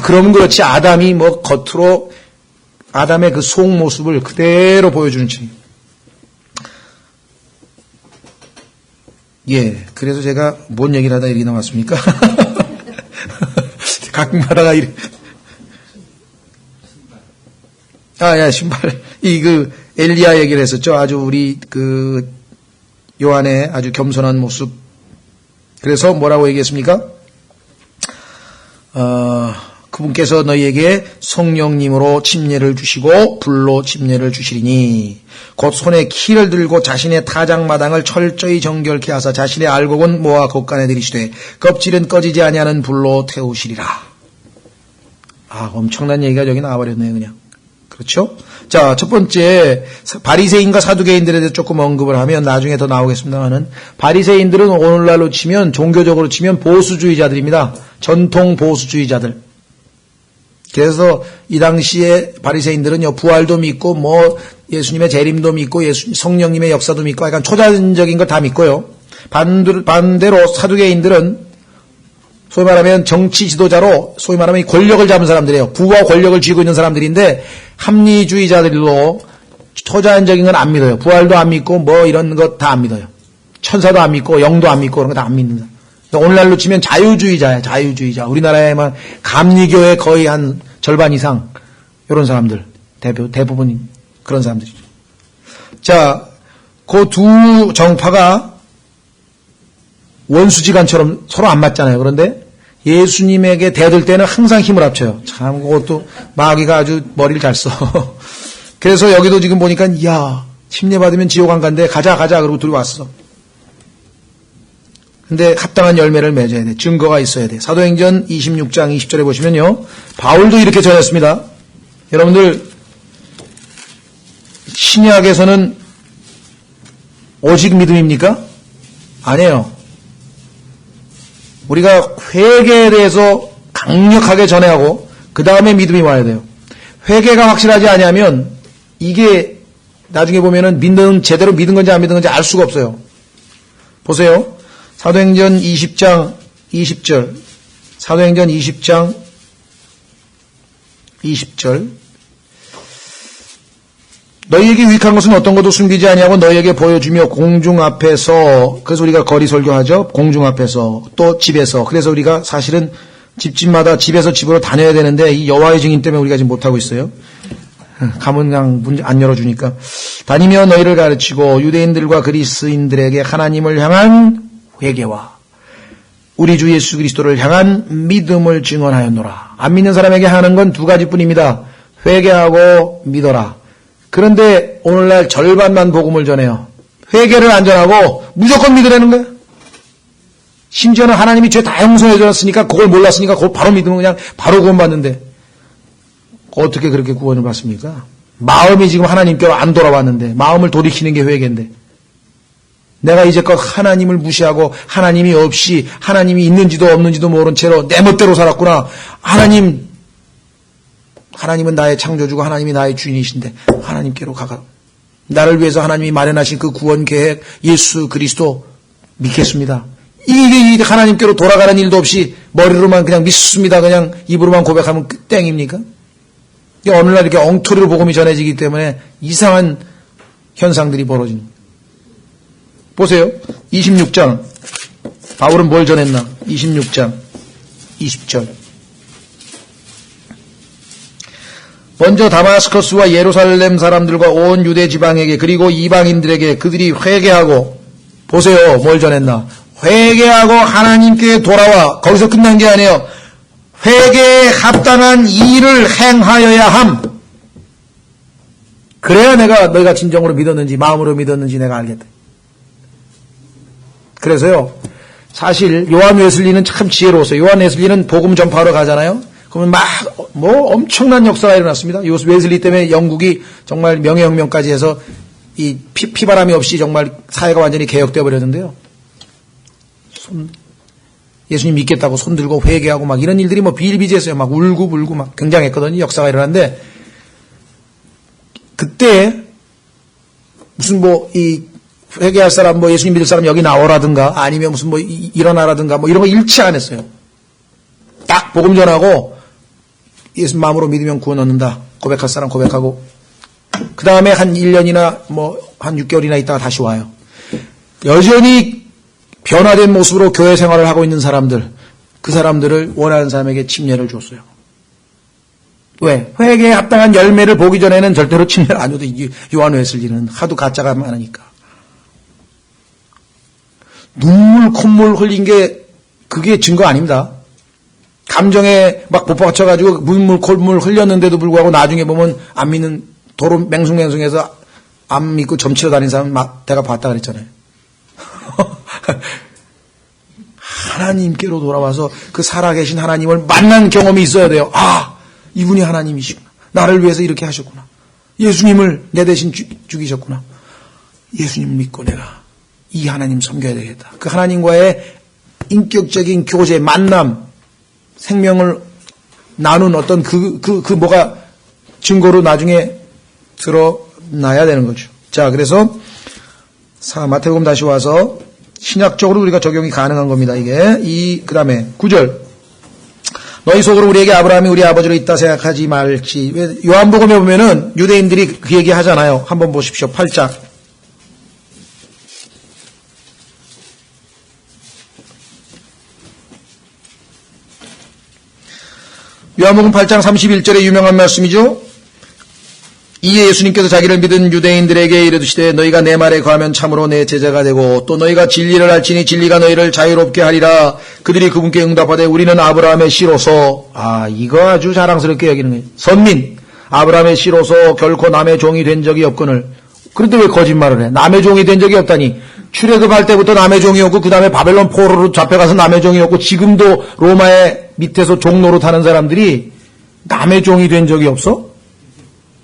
그러면 그렇지. 아담이 겉으로 아담의 그 속 모습을 그대로 보여주는 책. 예. 그래서 제가 뭔 얘기를 하다 이렇게 나왔습니까? 가끔가다가 이렇게. 신발. 엘리야 얘기를 했었죠. 아주 우리 요한의 아주 겸손한 모습. 그래서 뭐라고 얘기했습니까? 그분께서 너희에게 성령님으로 침례를 주시고 불로 침례를 주시리니 곧 손에 키를 들고 자신의 타작마당을 철저히 정결케 하사 자신의 알곡은 모아 곳간에 들이시되 껍질은 꺼지지 아니하는 불로 태우시리라. 엄청난 얘기가 저기 나와버렸네요, 그냥. 그렇죠? 자, 첫 번째 바리새인과 사두개인들에 대해서 조금 언급을 하면 나중에 더 나오겠습니다만은 바리새인들은 오늘날로 치면 종교적으로 치면 보수주의자들입니다. 전통 보수주의자들. 그래서 이 당시에 바리새인들은요 부활도 믿고 뭐 예수님의 재림도 믿고 성령님의 역사도 믿고 약간 초자연적인 걸 다 믿고요. 반대로 사두개인들은 소위 말하면 정치 지도자로 소위 말하면 권력을 잡은 사람들이에요. 부와 권력을 쥐고 있는 사람들인데 합리주의자들로 초자연적인 건 안 믿어요. 부활도 안 믿고 뭐 이런 것 다 안 믿어요. 천사도 안 믿고 영도 안 믿고 그런 거 다 안 믿는다. 오늘날로 치면 자유주의자야, 자유주의자. 우리나라에만 감리교의 거의 한 절반 이상 이런 사람들 대부분 그런 사람들이죠. 자, 그 두 정파가 원수지간처럼 서로 안 맞잖아요. 그런데 예수님에게 대들 때는 항상 힘을 합쳐요. 참 그것도 마귀가 아주 머리를 잘 써. 그래서 여기도 지금 보니까 야 침례 받으면 지옥 안 간대. 가자 그러고 둘이 왔어. 근데 합당한 열매를 맺어야 돼. 증거가 있어야 돼. 사도행전 26장 20절에 보시면요. 바울도 이렇게 전했습니다. 여러분들 신약에서는 오직 믿음입니까? 아니에요. 우리가 회개에 대해서 강력하게 전해하고 그 다음에 믿음이 와야 돼요. 회개가 확실하지 않으면 이게 나중에 보면은 제대로 믿은 건지 안 믿은 건지 알 수가 없어요. 보세요. 사도행전 20장 20절. 사도행전 20장 20절. 너희에게 유익한 것은 어떤 것도 숨기지 아니하고 너희에게 보여주며 공중 앞에서, 그래서 우리가 거리 설교하죠. 공중 앞에서 또 집에서. 그래서 우리가 사실은 집집마다 집에서 집으로 다녀야 되는데 이 여호와의 증인 때문에 우리가 지금 못하고 있어요. 가면 그냥 문 안 열어주니까. 다니며 너희를 가르치고 유대인들과 그리스인들에게 하나님을 향한 회개와 우리 주 예수 그리스도를 향한 믿음을 증언하였노라. 안 믿는 사람에게 하는 건 두 가지뿐입니다. 회개하고 믿어라. 그런데 오늘날 절반만 복음을 전해요. 회개를 안 전하고 무조건 믿으라는 거예요. 심지어는 하나님이 죄 다 용서해 줬으니까 그걸 몰랐으니까 그걸 바로 믿으면 그냥 바로 구원받는데 어떻게 그렇게 구원을 받습니까? 마음이 지금 하나님께로 안 돌아왔는데 마음을 돌이키는 게 회개인데 내가 이제껏 하나님을 무시하고 하나님이 없이 하나님이 있는지도 없는지도 모른 채로 내 멋대로 살았구나. 하나님은 나의 창조주고 하나님이 나의 주인이신데 하나님께로 가가. 나를 위해서 하나님이 마련하신 그 구원 계획 예수 그리스도 믿겠습니다. 이게 하나님께로 돌아가는 일도 없이 머리로만 그냥 믿습니다. 그냥 입으로만 고백하면 땡입니까? 어느 날 이렇게 엉터리로 복음이 전해지기 때문에 이상한 현상들이 벌어지는 거예요. 보세요. 26장. 바울은 뭘 전했나? 26장 20절. 먼저 다마스커스와 예루살렘 사람들과 온 유대 지방에게 그리고 이방인들에게 그들이 회개하고 보세요. 뭘 전했나? 회개하고 하나님께 돌아와. 거기서 끝난 게 아니에요. 회개에 합당한 일을 행하여야 함. 그래야 너희가 진정으로 믿었는지 마음으로 믿었는지 내가 알겠다. 그래서요. 사실 요한 웨슬리는 참 지혜로웠어요. 요한 웨슬리는 복음 전파하러 가잖아요. 그러면 엄청난 역사가 일어났습니다. 웨슬리 때문에 영국이 정말 명예혁명까지 해서 이 피바람이 없이 정말 사회가 완전히 개혁되어 버렸는데요. 예수님 믿겠다고 손들고 회개하고 막 이런 일들이 비일비재했어요. 막 울고 막 굉장했거든요. 역사가 일어났는데 그때 무슨 이 회개할 사람 예수님 믿을 사람 여기 나오라든가 아니면 무슨 일어나라든가 이런 거 일치 안 했어요. 딱 복음 전하고 예수 마음으로 믿으면 구원 얻는다. 고백할 사람 고백하고 그 다음에 한 1년이나 한 6개월이나 있다가 다시 와요. 여전히 변화된 모습으로 교회 생활을 하고 있는 사람들, 그 사람들을 원하는 사람에게 침례를 줬어요. 왜? 회개에 합당한 열매를 보기 전에는 절대로 침례를 안 줘도 요한 웨슬리는 하도 가짜가 많으니까. 눈물 콧물 흘린 게 그게 증거 아닙니다. 감정에 막 복받쳐가지고 눈물 콧물 흘렸는데도 불구하고 나중에 보면 안 믿는 도로 맹숭맹숭해서 안 믿고 점치러 다니는 사람 막 내가 봤다 그랬잖아요. 하나님께로 돌아와서 그 살아계신 하나님을 만난 경험이 있어야 돼요. 아, 이분이 하나님이시구나. 나를 위해서 이렇게 하셨구나. 예수님을 내 대신 죽이셨구나. 예수님 믿고 내가 이 하나님 섬겨야 되겠다. 그 하나님과의 인격적인 교제, 만남, 생명을 나눈 어떤 뭐가 증거로 나중에 드러나야 되는 거죠. 자, 그래서 마태복음 다시 와서 신약적으로 우리가 적용이 가능한 겁니다. 이게 그 다음에 9절. 너희 속으로 우리에게 아브라함이 우리 아버지로 있다 생각하지 말지. 요한복음에 보면은 유대인들이 그 얘기 하잖아요. 한번 보십시오. 8장. 요한복음 8장 31절의 유명한 말씀이죠. 이에 예수님께서 자기를 믿은 유대인들에게 이르시되 너희가 내 말에 거하면 참으로 내 제자가 되고 또 너희가 진리를 알지니 진리가 너희를 자유롭게 하리라. 그들이 그분께 응답하되 우리는 아브라함의 씨로서, 이거 아주 자랑스럽게 여기는 거예요. 선민 아브라함의 씨로서 결코 남의 종이 된 적이 없거늘. 그런데 왜 거짓말을 해? 남의 종이 된 적이 없다니. 출애굽할 때부터 남의 종이었고 그 다음에 바벨론 포로로 잡혀가서 남의 종이었고 지금도 로마의 밑에서 종노릇 하는 사람들이 남의 종이 된 적이 없어?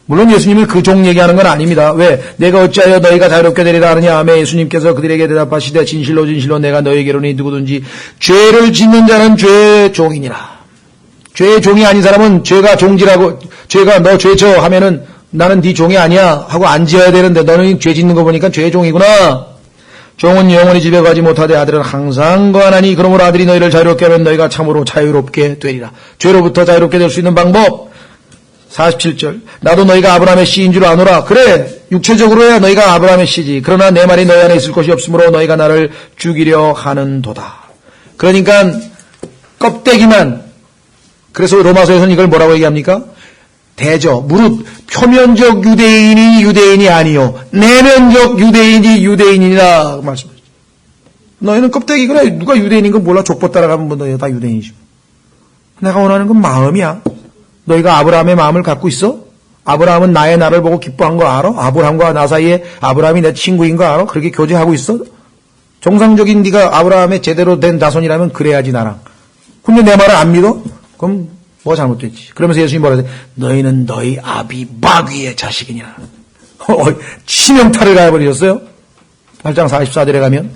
물론 예수님이 그 종 얘기하는 건 아닙니다. 왜? 내가 어찌하여 너희가 자유롭게 되리라 하느냐 하며 예수님께서 그들에게 대답하시되 진실로 진실로 내가 너희에게로니 누구든지 죄를 짓는 자는 죄의 종이니라. 죄의 종이 아닌 사람은 죄가 종지라고, 죄가 너 죄져 하면은 나는 네 종이 아니야 하고 안 지어야 되는데 너는 죄 짓는 거 보니까 죄의 종이구나. 종은 영원히 집에 가지 못하되 아들은 항상 거하나니 그러므로 아들이 너희를 자유롭게 하면 너희가 참으로 자유롭게 되리라. 죄로부터 자유롭게 될 수 있는 방법. 47절. 나도 너희가 아브라함의 씨인 줄 아노라. 그래, 육체적으로야 너희가 아브라함의 씨지. 그러나 내 말이 너희 안에 있을 것이 없으므로 너희가 나를 죽이려 하는도다. 그러니까 껍데기만. 그래서 로마서에서는 이걸 뭐라고 얘기합니까? 대저, 무릇 표면적 유대인이 유대인이 아니요 내면적 유대인이 유대인이라 말씀하셨죠. 너희는 껍데기. 그래, 누가 유대인인 건 몰라. 족보 따라가면 뭐 너희 다 유대인이지. 내가 원하는 건 마음이야. 너희가 아브라함의 마음을 갖고 있어? 아브라함은 나를 보고 기뻐한 거 알아? 아브라함과 나 사이에 아브라함이 내 친구인 거 알아? 그렇게 교제하고 있어? 정상적인 네가 아브라함의 제대로 된 자손이라면 그래야지 나랑. 근데 내 말을 안 믿어? 그럼 뭐 잘못됐지. 그러면서 예수님이 뭐라 그래? 너희는 너희 아비 마귀의 자식이냐. 치명타를 가해버리셨어요. 8장 44절에 가면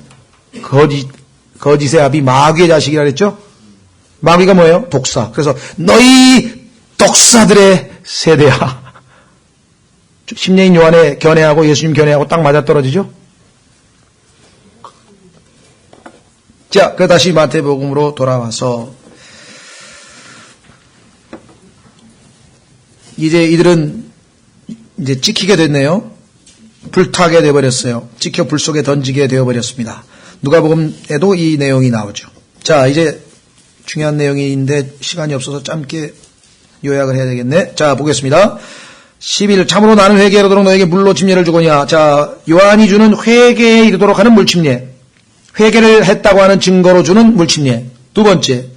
거짓의 아비 마귀의 자식이라 그랬죠. 마귀가 뭐예요? 독사. 그래서 너희 독사들의 세대야. 심리인 요한의 견해하고 예수님 견해하고 딱 맞아떨어지죠. 자, 그 다시 마태복음으로 돌아와서 이제 이들은 이제 찍히게 됐네요. 불타게 되어버렸어요. 찍혀 불 속에 던지게 되어버렸습니다. 누가복음에도 이 내용이 나오죠. 자, 이제 중요한 내용인데 시간이 없어서 짧게 요약을 해야 되겠네. 자, 보겠습니다. 11. 참으로 나는 회개에 이르도록 너에게 물로 침례를 주거니와. 자, 요한이 주는 회개에 이르도록 하는 물침례. 회개를 했다고 하는 증거로 주는 물침례. 두 번째.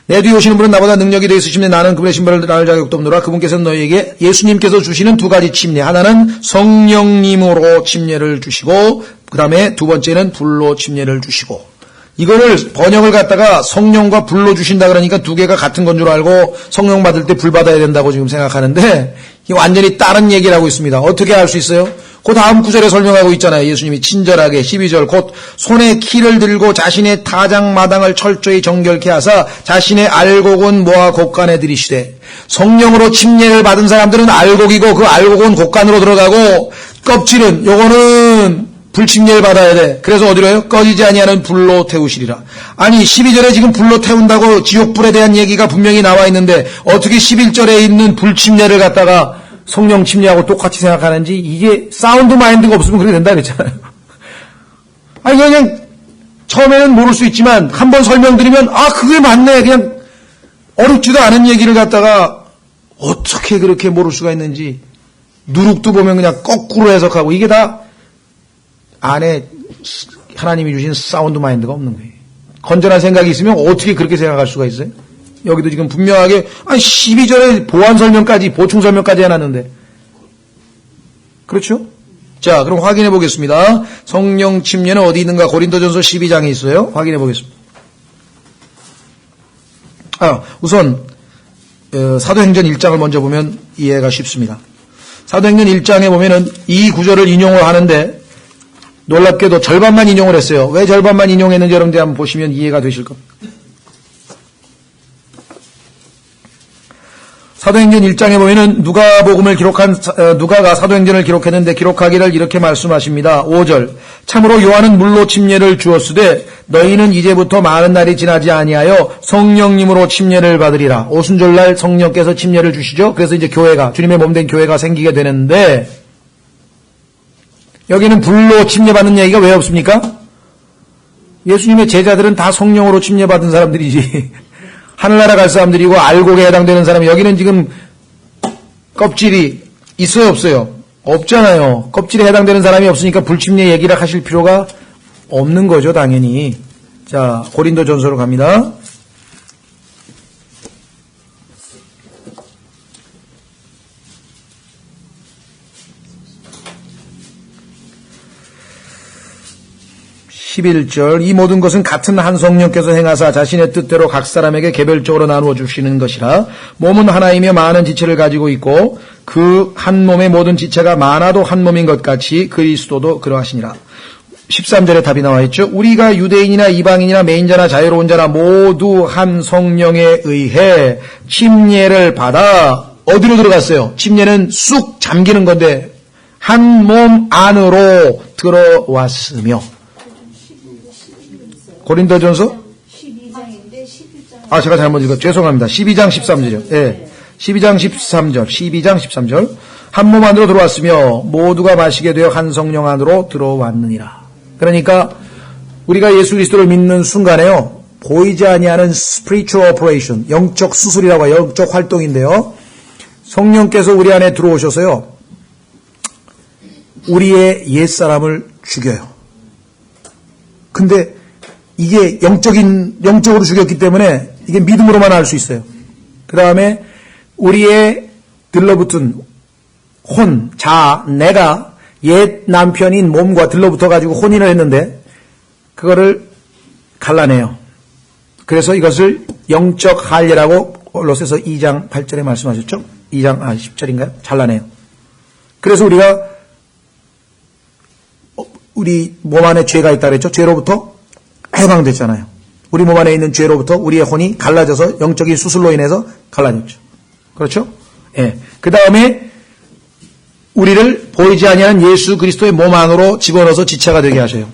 내 뒤에 오시는 분은 나보다 능력이 더 있으시면 나는 그분의 신발을 나을 자격도 없노라. 그분께서는 너희에게 예수님께서 주시는 두 가지 침례. 하나는 성령님으로 침례를 주시고 그 다음에 두 번째는 불로 침례를 주시고. 이거를 번역을 갖다가 성령과 불로 주신다 그러니까 두 개가 같은 건 줄 알고 성령 받을 때 불 받아야 된다고 지금 생각하는데 이게 완전히 다른 얘기를 하고 있습니다. 어떻게 알 수 있어요? 그 다음 구절에 설명하고 있잖아요. 예수님이 친절하게 12절 곧 손에 키를 들고 자신의 타작마당을 철저히 정결케 하사 자신의 알곡은 모아 곳간에 들이시되. 성령으로 침례를 받은 사람들은 알곡이고 그 알곡은 곳간으로 들어가고 껍질은 요거는 불침례를 받아야 돼. 그래서 어디로 해요? 꺼지지 아니하는 불로 태우시리라. 아니 12절에 지금 불로 태운다고 지옥불에 대한 얘기가 분명히 나와 있는데 어떻게 11절에 있는 불침례를 갖다가 성령 침례하고 똑같이 생각하는지 이게 사운드 마인드가 없으면 그렇게 된다 그랬잖아요. 아니 그냥 처음에는 모를 수 있지만 한번 설명드리면 그게 맞네. 그냥 어렵지도 않은 얘기를 갖다가 어떻게 그렇게 모를 수가 있는지 누룩도 보면 그냥 거꾸로 해석하고 이게 다 안에 하나님이 주신 사운드 마인드가 없는 거예요. 건전한 생각이 있으면 어떻게 그렇게 생각할 수가 있어요? 여기도 지금 분명하게 12절에 보완 설명까지 보충 설명까지 해놨는데 그렇죠? 자, 그럼 확인해 보겠습니다. 성령 침례는 어디 있는가? 고린도전서 12장에 있어요. 확인해 보겠습니다. 우선 사도행전 1장을 먼저 보면 이해가 쉽습니다. 사도행전 1장에 보면은 이 구절을 인용을 하는데 놀랍게도 절반만 인용을 했어요. 왜 절반만 인용했는지 여러분들 한번 보시면 이해가 되실 겁니다. 사도행전 1장에 보면은 누가가 사도행전을 기록했는데 기록하기를 이렇게 말씀하십니다. 5절. 참으로 요한은 물로 침례를 주었으되 너희는 이제부터 많은 날이 지나지 아니하여 성령님으로 침례를 받으리라. 오순절날 성령께서 침례를 주시죠. 그래서 이제 교회가 주님의 몸된 교회가 생기게 되는데 여기는 불로 침례받는 얘기가 왜 없습니까? 예수님의 제자들은 다 성령으로 침례받은 사람들이지. 하늘나라 갈 사람들이고 알곡에 해당되는 사람이 여기는 지금 껍질이 있어요 없어요? 없잖아요. 껍질에 해당되는 사람이 없으니까 불침례 얘기를 하실 필요가 없는 거죠 당연히. 자, 고린도전서로 갑니다. (11절) 이 모든 것은 같은 한 성령께서 행하사 자신의 뜻대로 각 사람에게 개별적으로 나누어 주시는 것이라. 몸은 하나이며 많은 지체를 가지고 있고 그 한 몸의 모든 지체가 많아도 한 몸인 것 같이 그리스도도 그러하시니라. 13절에 답이 나와 있죠. 우리가 유대인이나 이방인이나 매인자나 자유로운 자나 모두 한 성령에 의해 침례를 받아 어디로 들어갔어요? 침례는 쑥 잠기는 건데 한 몸 안으로 들어왔으며. 고린도전서 12장인데 11장. 제가 잘못 읽었 죄송합니다. 12장 13절이요. 예. 12장 13절. 한 몸 안으로 들어왔으며 모두가 마시게 되어 한 성령 안으로 들어왔느니라. 그러니까 우리가 예수 그리스도를 믿는 순간에요. 보이지 아니하는 spiritual operation, 영적 수술이라고 해요. 영적 활동인데요. 성령께서 우리 안에 들어오셔서요. 우리의 옛사람을 죽여요. 근데 이게 영적으로 죽였기 때문에 이게 믿음으로만 알 수 있어요. 그 다음에 우리의 들러붙은 혼, 내가 옛 남편인 몸과 들러붙어가지고 혼인을 했는데 그거를 갈라내요. 그래서 이것을 영적 할례라고 골로새서 2장 8절에 말씀하셨죠? 2장 10절인가요? 잘라내요. 그래서 우리 몸 안에 죄가 있다 그랬죠? 죄로부터 해방됐잖아요. 우리 몸 안에 있는 죄로부터 우리의 혼이 갈라져서 영적인 수술로 인해서 갈라졌죠. 그렇죠? 예. 그 다음에 우리를 보이지 아니하는 예수 그리스도의 몸 안으로 집어넣어서 지체가 되게 하셔요.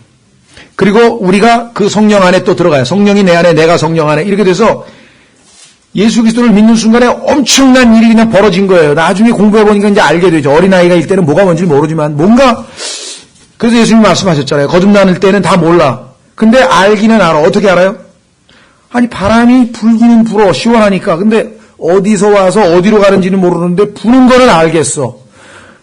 그리고 우리가 그 성령 안에 또 들어가요. 성령이 내 안에, 내가 성령 안에. 이렇게 돼서 예수 그리스도를 믿는 순간에 엄청난 일이 그냥 벌어진 거예요. 나중에 공부해보니까 이제 알게 되죠. 어린아이가 일 때는 뭐가 뭔지 모르지만 뭔가, 그래서 예수님이 말씀하셨잖아요. 거듭나는 때는 다 몰라. 근데 알기는 알아. 어떻게 알아요? 아니, 바람이 불기는 불어. 시원하니까. 근데 어디서 와서 어디로 가는지는 모르는데 부는 거는 알겠어.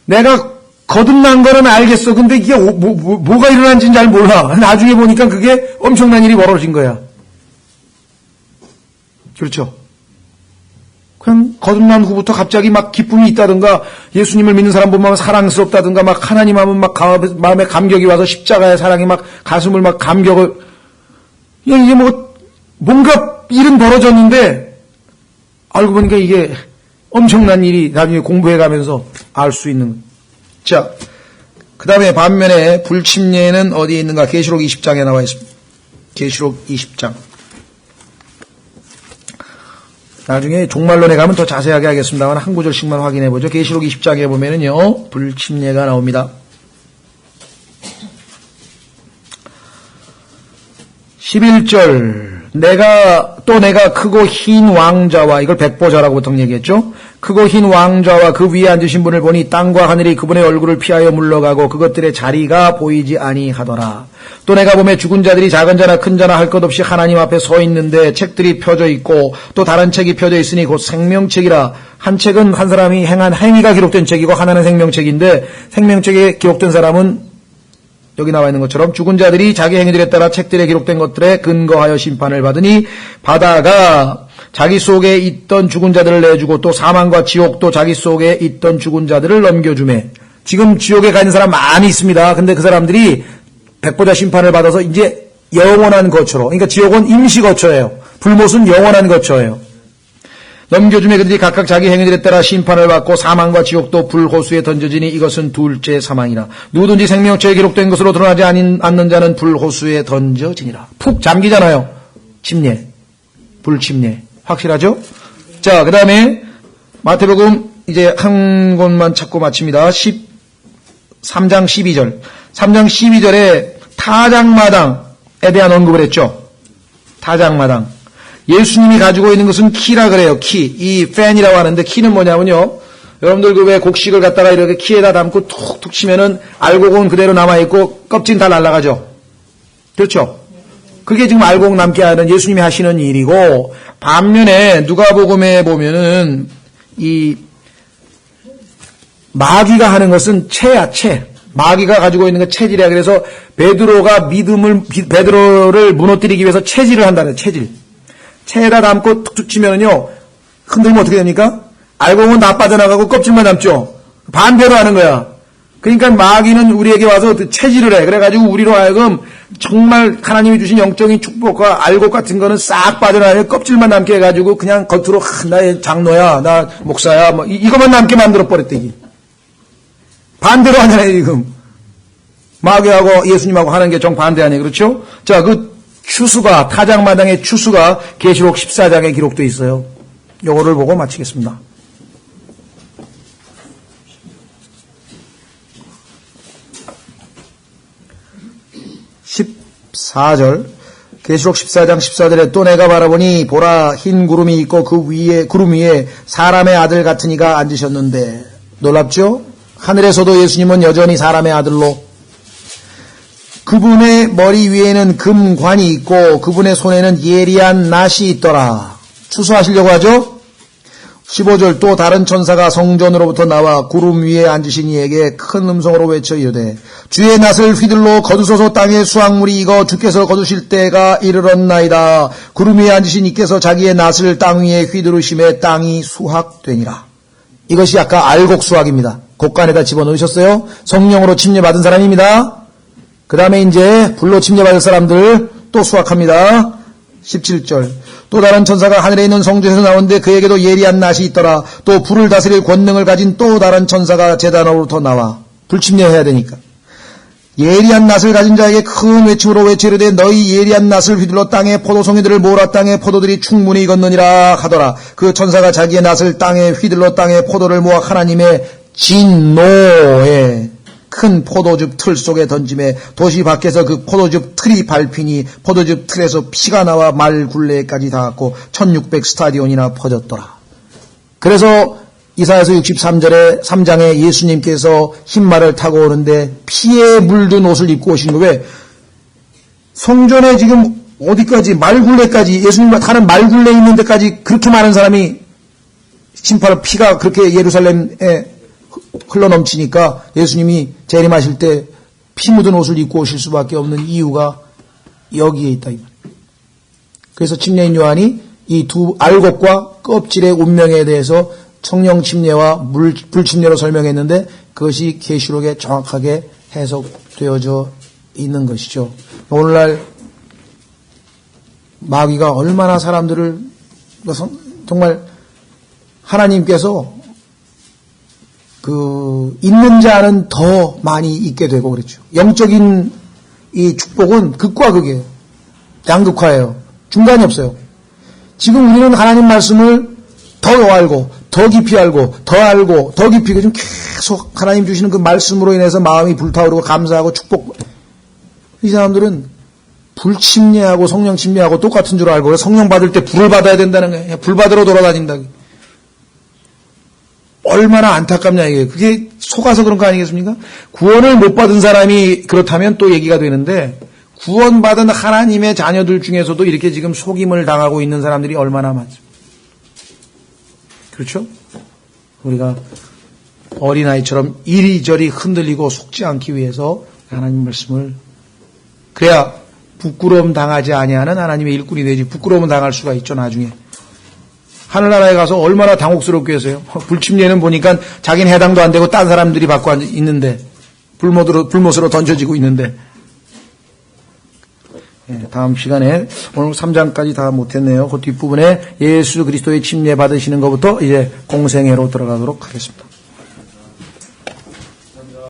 내가 거듭난 거는 알겠어. 근데 이게 뭐가 일어난지는 잘 몰라. 나중에 보니까 그게 엄청난 일이 벌어진 거야. 그렇죠? 그냥 거듭난 후부터 갑자기 막 기쁨이 있다든가 예수님을 믿는 사람 보면 사랑스럽다든가 막 하나님 하면 막 마음에 감격이 와서 십자가의 사랑이 막 가슴을 막 감격을 이게 뭔가 일은 벌어졌는데 알고 보니까 이게 엄청난 일이 나중에 공부해가면서 알 수 있는. 자, 그 다음에 반면에 불침례는 어디에 있는가? 계시록 20장에 나와 있습니다. 계시록 20장. 나중에 종말론에 가면 더 자세하게 하겠습니다만 한 구절씩만 확인해 보죠. 계시록 20장에 보면은요, 불침례가 나옵니다. 11절. 내가 크고 흰 왕자와, 이걸 백보자라고 보통 얘기했죠. 크고 흰 왕자와 그 위에 앉으신 분을 보니 땅과 하늘이 그분의 얼굴을 피하여 물러가고 그것들의 자리가 보이지 아니하더라. 또 내가 보매 죽은 자들이 작은 자나 큰 자나 할 것 없이 하나님 앞에 서 있는데 책들이 펴져 있고 또 다른 책이 펴져 있으니 곧 생명책이라. 한 책은 한 사람이 행한 행위가 기록된 책이고 하나는 생명책인데 생명책에 기록된 사람은 여기 나와 있는 것처럼 죽은 자들이 자기 행위들에 따라 책들에 기록된 것들에 근거하여 심판을 받으니 바다가 자기 속에 있던 죽은 자들을 내주고 또 사망과 지옥도 자기 속에 있던 죽은 자들을 넘겨주매. 지금 지옥에 가 있는 사람 많이 있습니다. 근데 그 사람들이 백보자 심판을 받아서 이제 영원한 거처로, 그러니까 지옥은 임시 거처예요. 불못은 영원한 거처예요. 넘겨주매 그들이 각각 자기 행위들에 따라 심판을 받고 사망과 지옥도 불호수에 던져지니 이것은 둘째 사망이라. 누구든지 생명책에 기록된 것으로 드러나지 않는 자는 불호수에 던져지니라. 푹 잠기잖아요. 침례, 불침례. 확실하죠? 자, 그 다음에 마태복음 이제 한 곳만 찾고 마칩니다. 3장 12절. 3장 12절에 타작마당에 대한 언급을 했죠. 타작마당. 예수님이 가지고 있는 것은 키라 그래요. 키. 이 팬이라고 하는데 키는 뭐냐면요. 여러분들 그 왜 곡식을 갖다가 이렇게 키에다 담고 툭툭 치면은 알곡은 그대로 남아있고 껍질은 다 날아가죠. 그렇죠? 그게 지금 알곡 남게 하는 예수님이 하시는 일이고, 반면에 누가복음에 보면은 이 마귀가 하는 것은 채야, 채. 마귀가 가지고 있는 건 체질이야. 그래서 베드로를 무너뜨리기 위해서 체질을 한다는 체질. 체에다 담고 툭툭 치면은요, 흔들면 어떻게 됩니까? 알곡은 다 빠져나가고 껍질만 남죠. 반대로 하는 거야. 그러니까 마귀는 우리에게 와서 체질을 해. 그래가지고 우리로 하여금 정말 하나님이 주신 영적인 축복과 알곡 같은 거는 싹 빠져나가고 껍질만 남게 해가지고 그냥 겉으로 나의 장로야, 나 목사야, 뭐 이것만 남게 만들어 버렸대. 이게. 반대로 하잖아요, 지금. 마귀하고 예수님하고 하는 게 정반대 아니에요. 그렇죠? 자, 그 추수가, 타작마당의 추수가 계시록 14장에 기록되어 있어요. 요거를 보고 마치겠습니다. 계시록 14장 14절에 또 내가 바라보니 보라 흰 구름이 있고 그 위에 구름 위에 사람의 아들 같은 이가 앉으셨는데 놀랍죠? 하늘에서도 예수님은 여전히 사람의 아들로 그분의 머리 위에는 금관이 있고 그분의 손에는 예리한 낫이 있더라. 추수하시려고 하죠? 15절 또 다른 천사가 성전으로부터 나와 구름 위에 앉으신 이에게 큰 음성으로 외쳐 이르되 주의 낫을 휘둘러 거두소서 땅에 수확물이 익어 주께서 거두실 때가 이르렀나이다. 구름 위에 앉으신 이께서 자기의 낫을 땅 위에 휘두르심에 땅이 수확되니라. 이것이 아까 알곡 수확입니다. 곡간에다 집어넣으셨어요. 성령으로 침례받은 사람입니다. 그 다음에 이제 불로 침례받을 사람들 또 수확합니다. 17절 또 다른 천사가 하늘에 있는 성전에서 나오는데 그에게도 예리한 낫이 있더라. 또 불을 다스릴 권능을 가진 또 다른 천사가 제단으로부터 나와 불침례해야 되니까 예리한 낫을 가진 자에게 큰 외침으로 외치르되 너희 예리한 낫을 휘둘러 땅에 포도송이들을 모으라. 땅에 포도들이 충분히 익었느니라 하더라. 그 천사가 자기의 낫을 땅에 휘둘러 땅에 포도를 모아 하나님의 진노에 큰 포도즙 틀 속에 던짐에 도시 밖에서 그 포도즙 틀이 밟히니 포도즙 틀에서 피가 나와 말 굴레까지 닿았고 1600 스타디온이나 퍼졌더라. 그래서 이사야서 63절에 3장에 예수님께서 흰말을 타고 오는데 피에 물든 옷을 입고 오신 거 왜? 성전에 지금 어디까지 말굴레까지 예수님 타는 말굴레 있는 데까지 그렇게 많은 사람이 심판을 피가 그렇게 예루살렘에 흘러넘치니까 예수님이 재림하실 때 피 묻은 옷을 입고 오실 수밖에 없는 이유가 여기에 있다. 그래서 침례인 요한이 이 두 알곡과 껍질의 운명에 대해서 성령 침례와 불침례로 설명했는데 그것이 계시록에 정확하게 해석되어져 있는 것이죠. 오늘날 마귀가 얼마나 사람들을 정말 하나님께서 있는 자는 더 많이 있게 되고 그렇죠. 영적인 이 축복은 극과 극이에요. 양극화예요. 중간이 없어요. 지금 우리는 하나님 말씀을 더 알고 더 깊이 알고 더 깊이 지금 계속 하나님 주시는 그 말씀으로 인해서 마음이 불타오르고 감사하고 축복. 이 사람들은 불침례하고 성령 침례하고 똑같은 줄 알고 성령 받을 때 불을 받아야 된다는 거예요. 불 받으러 돌아다닌다. 얼마나 안타깝냐 이게. 그게 속아서 그런 거 아니겠습니까? 구원을 못 받은 사람이 그렇다면 또 얘기가 되는데 구원받은 하나님의 자녀들 중에서도 이렇게 지금 속임을 당하고 있는 사람들이 얼마나 많습니까? 그렇죠? 우리가 어린아이처럼 이리저리 흔들리고 속지 않기 위해서 하나님 말씀을 그래야 부끄러움 당하지 아니하는 하나님의 일꾼이 되지. 부끄러움은 당할 수가 있죠, 나중에. 하늘나라에 가서 얼마나 당혹스럽게 해서요. 불침례는 보니까 자기는 해당도 안 되고 딴 사람들이 받고 있는데 불못으로 던져지고 있는데. 다음 시간에 오늘 3장까지 다 못했네요. 그 뒷부분에 예수 그리스도의 침례 받으시는 것부터 이제 공생애로 들어가도록 하겠습니다.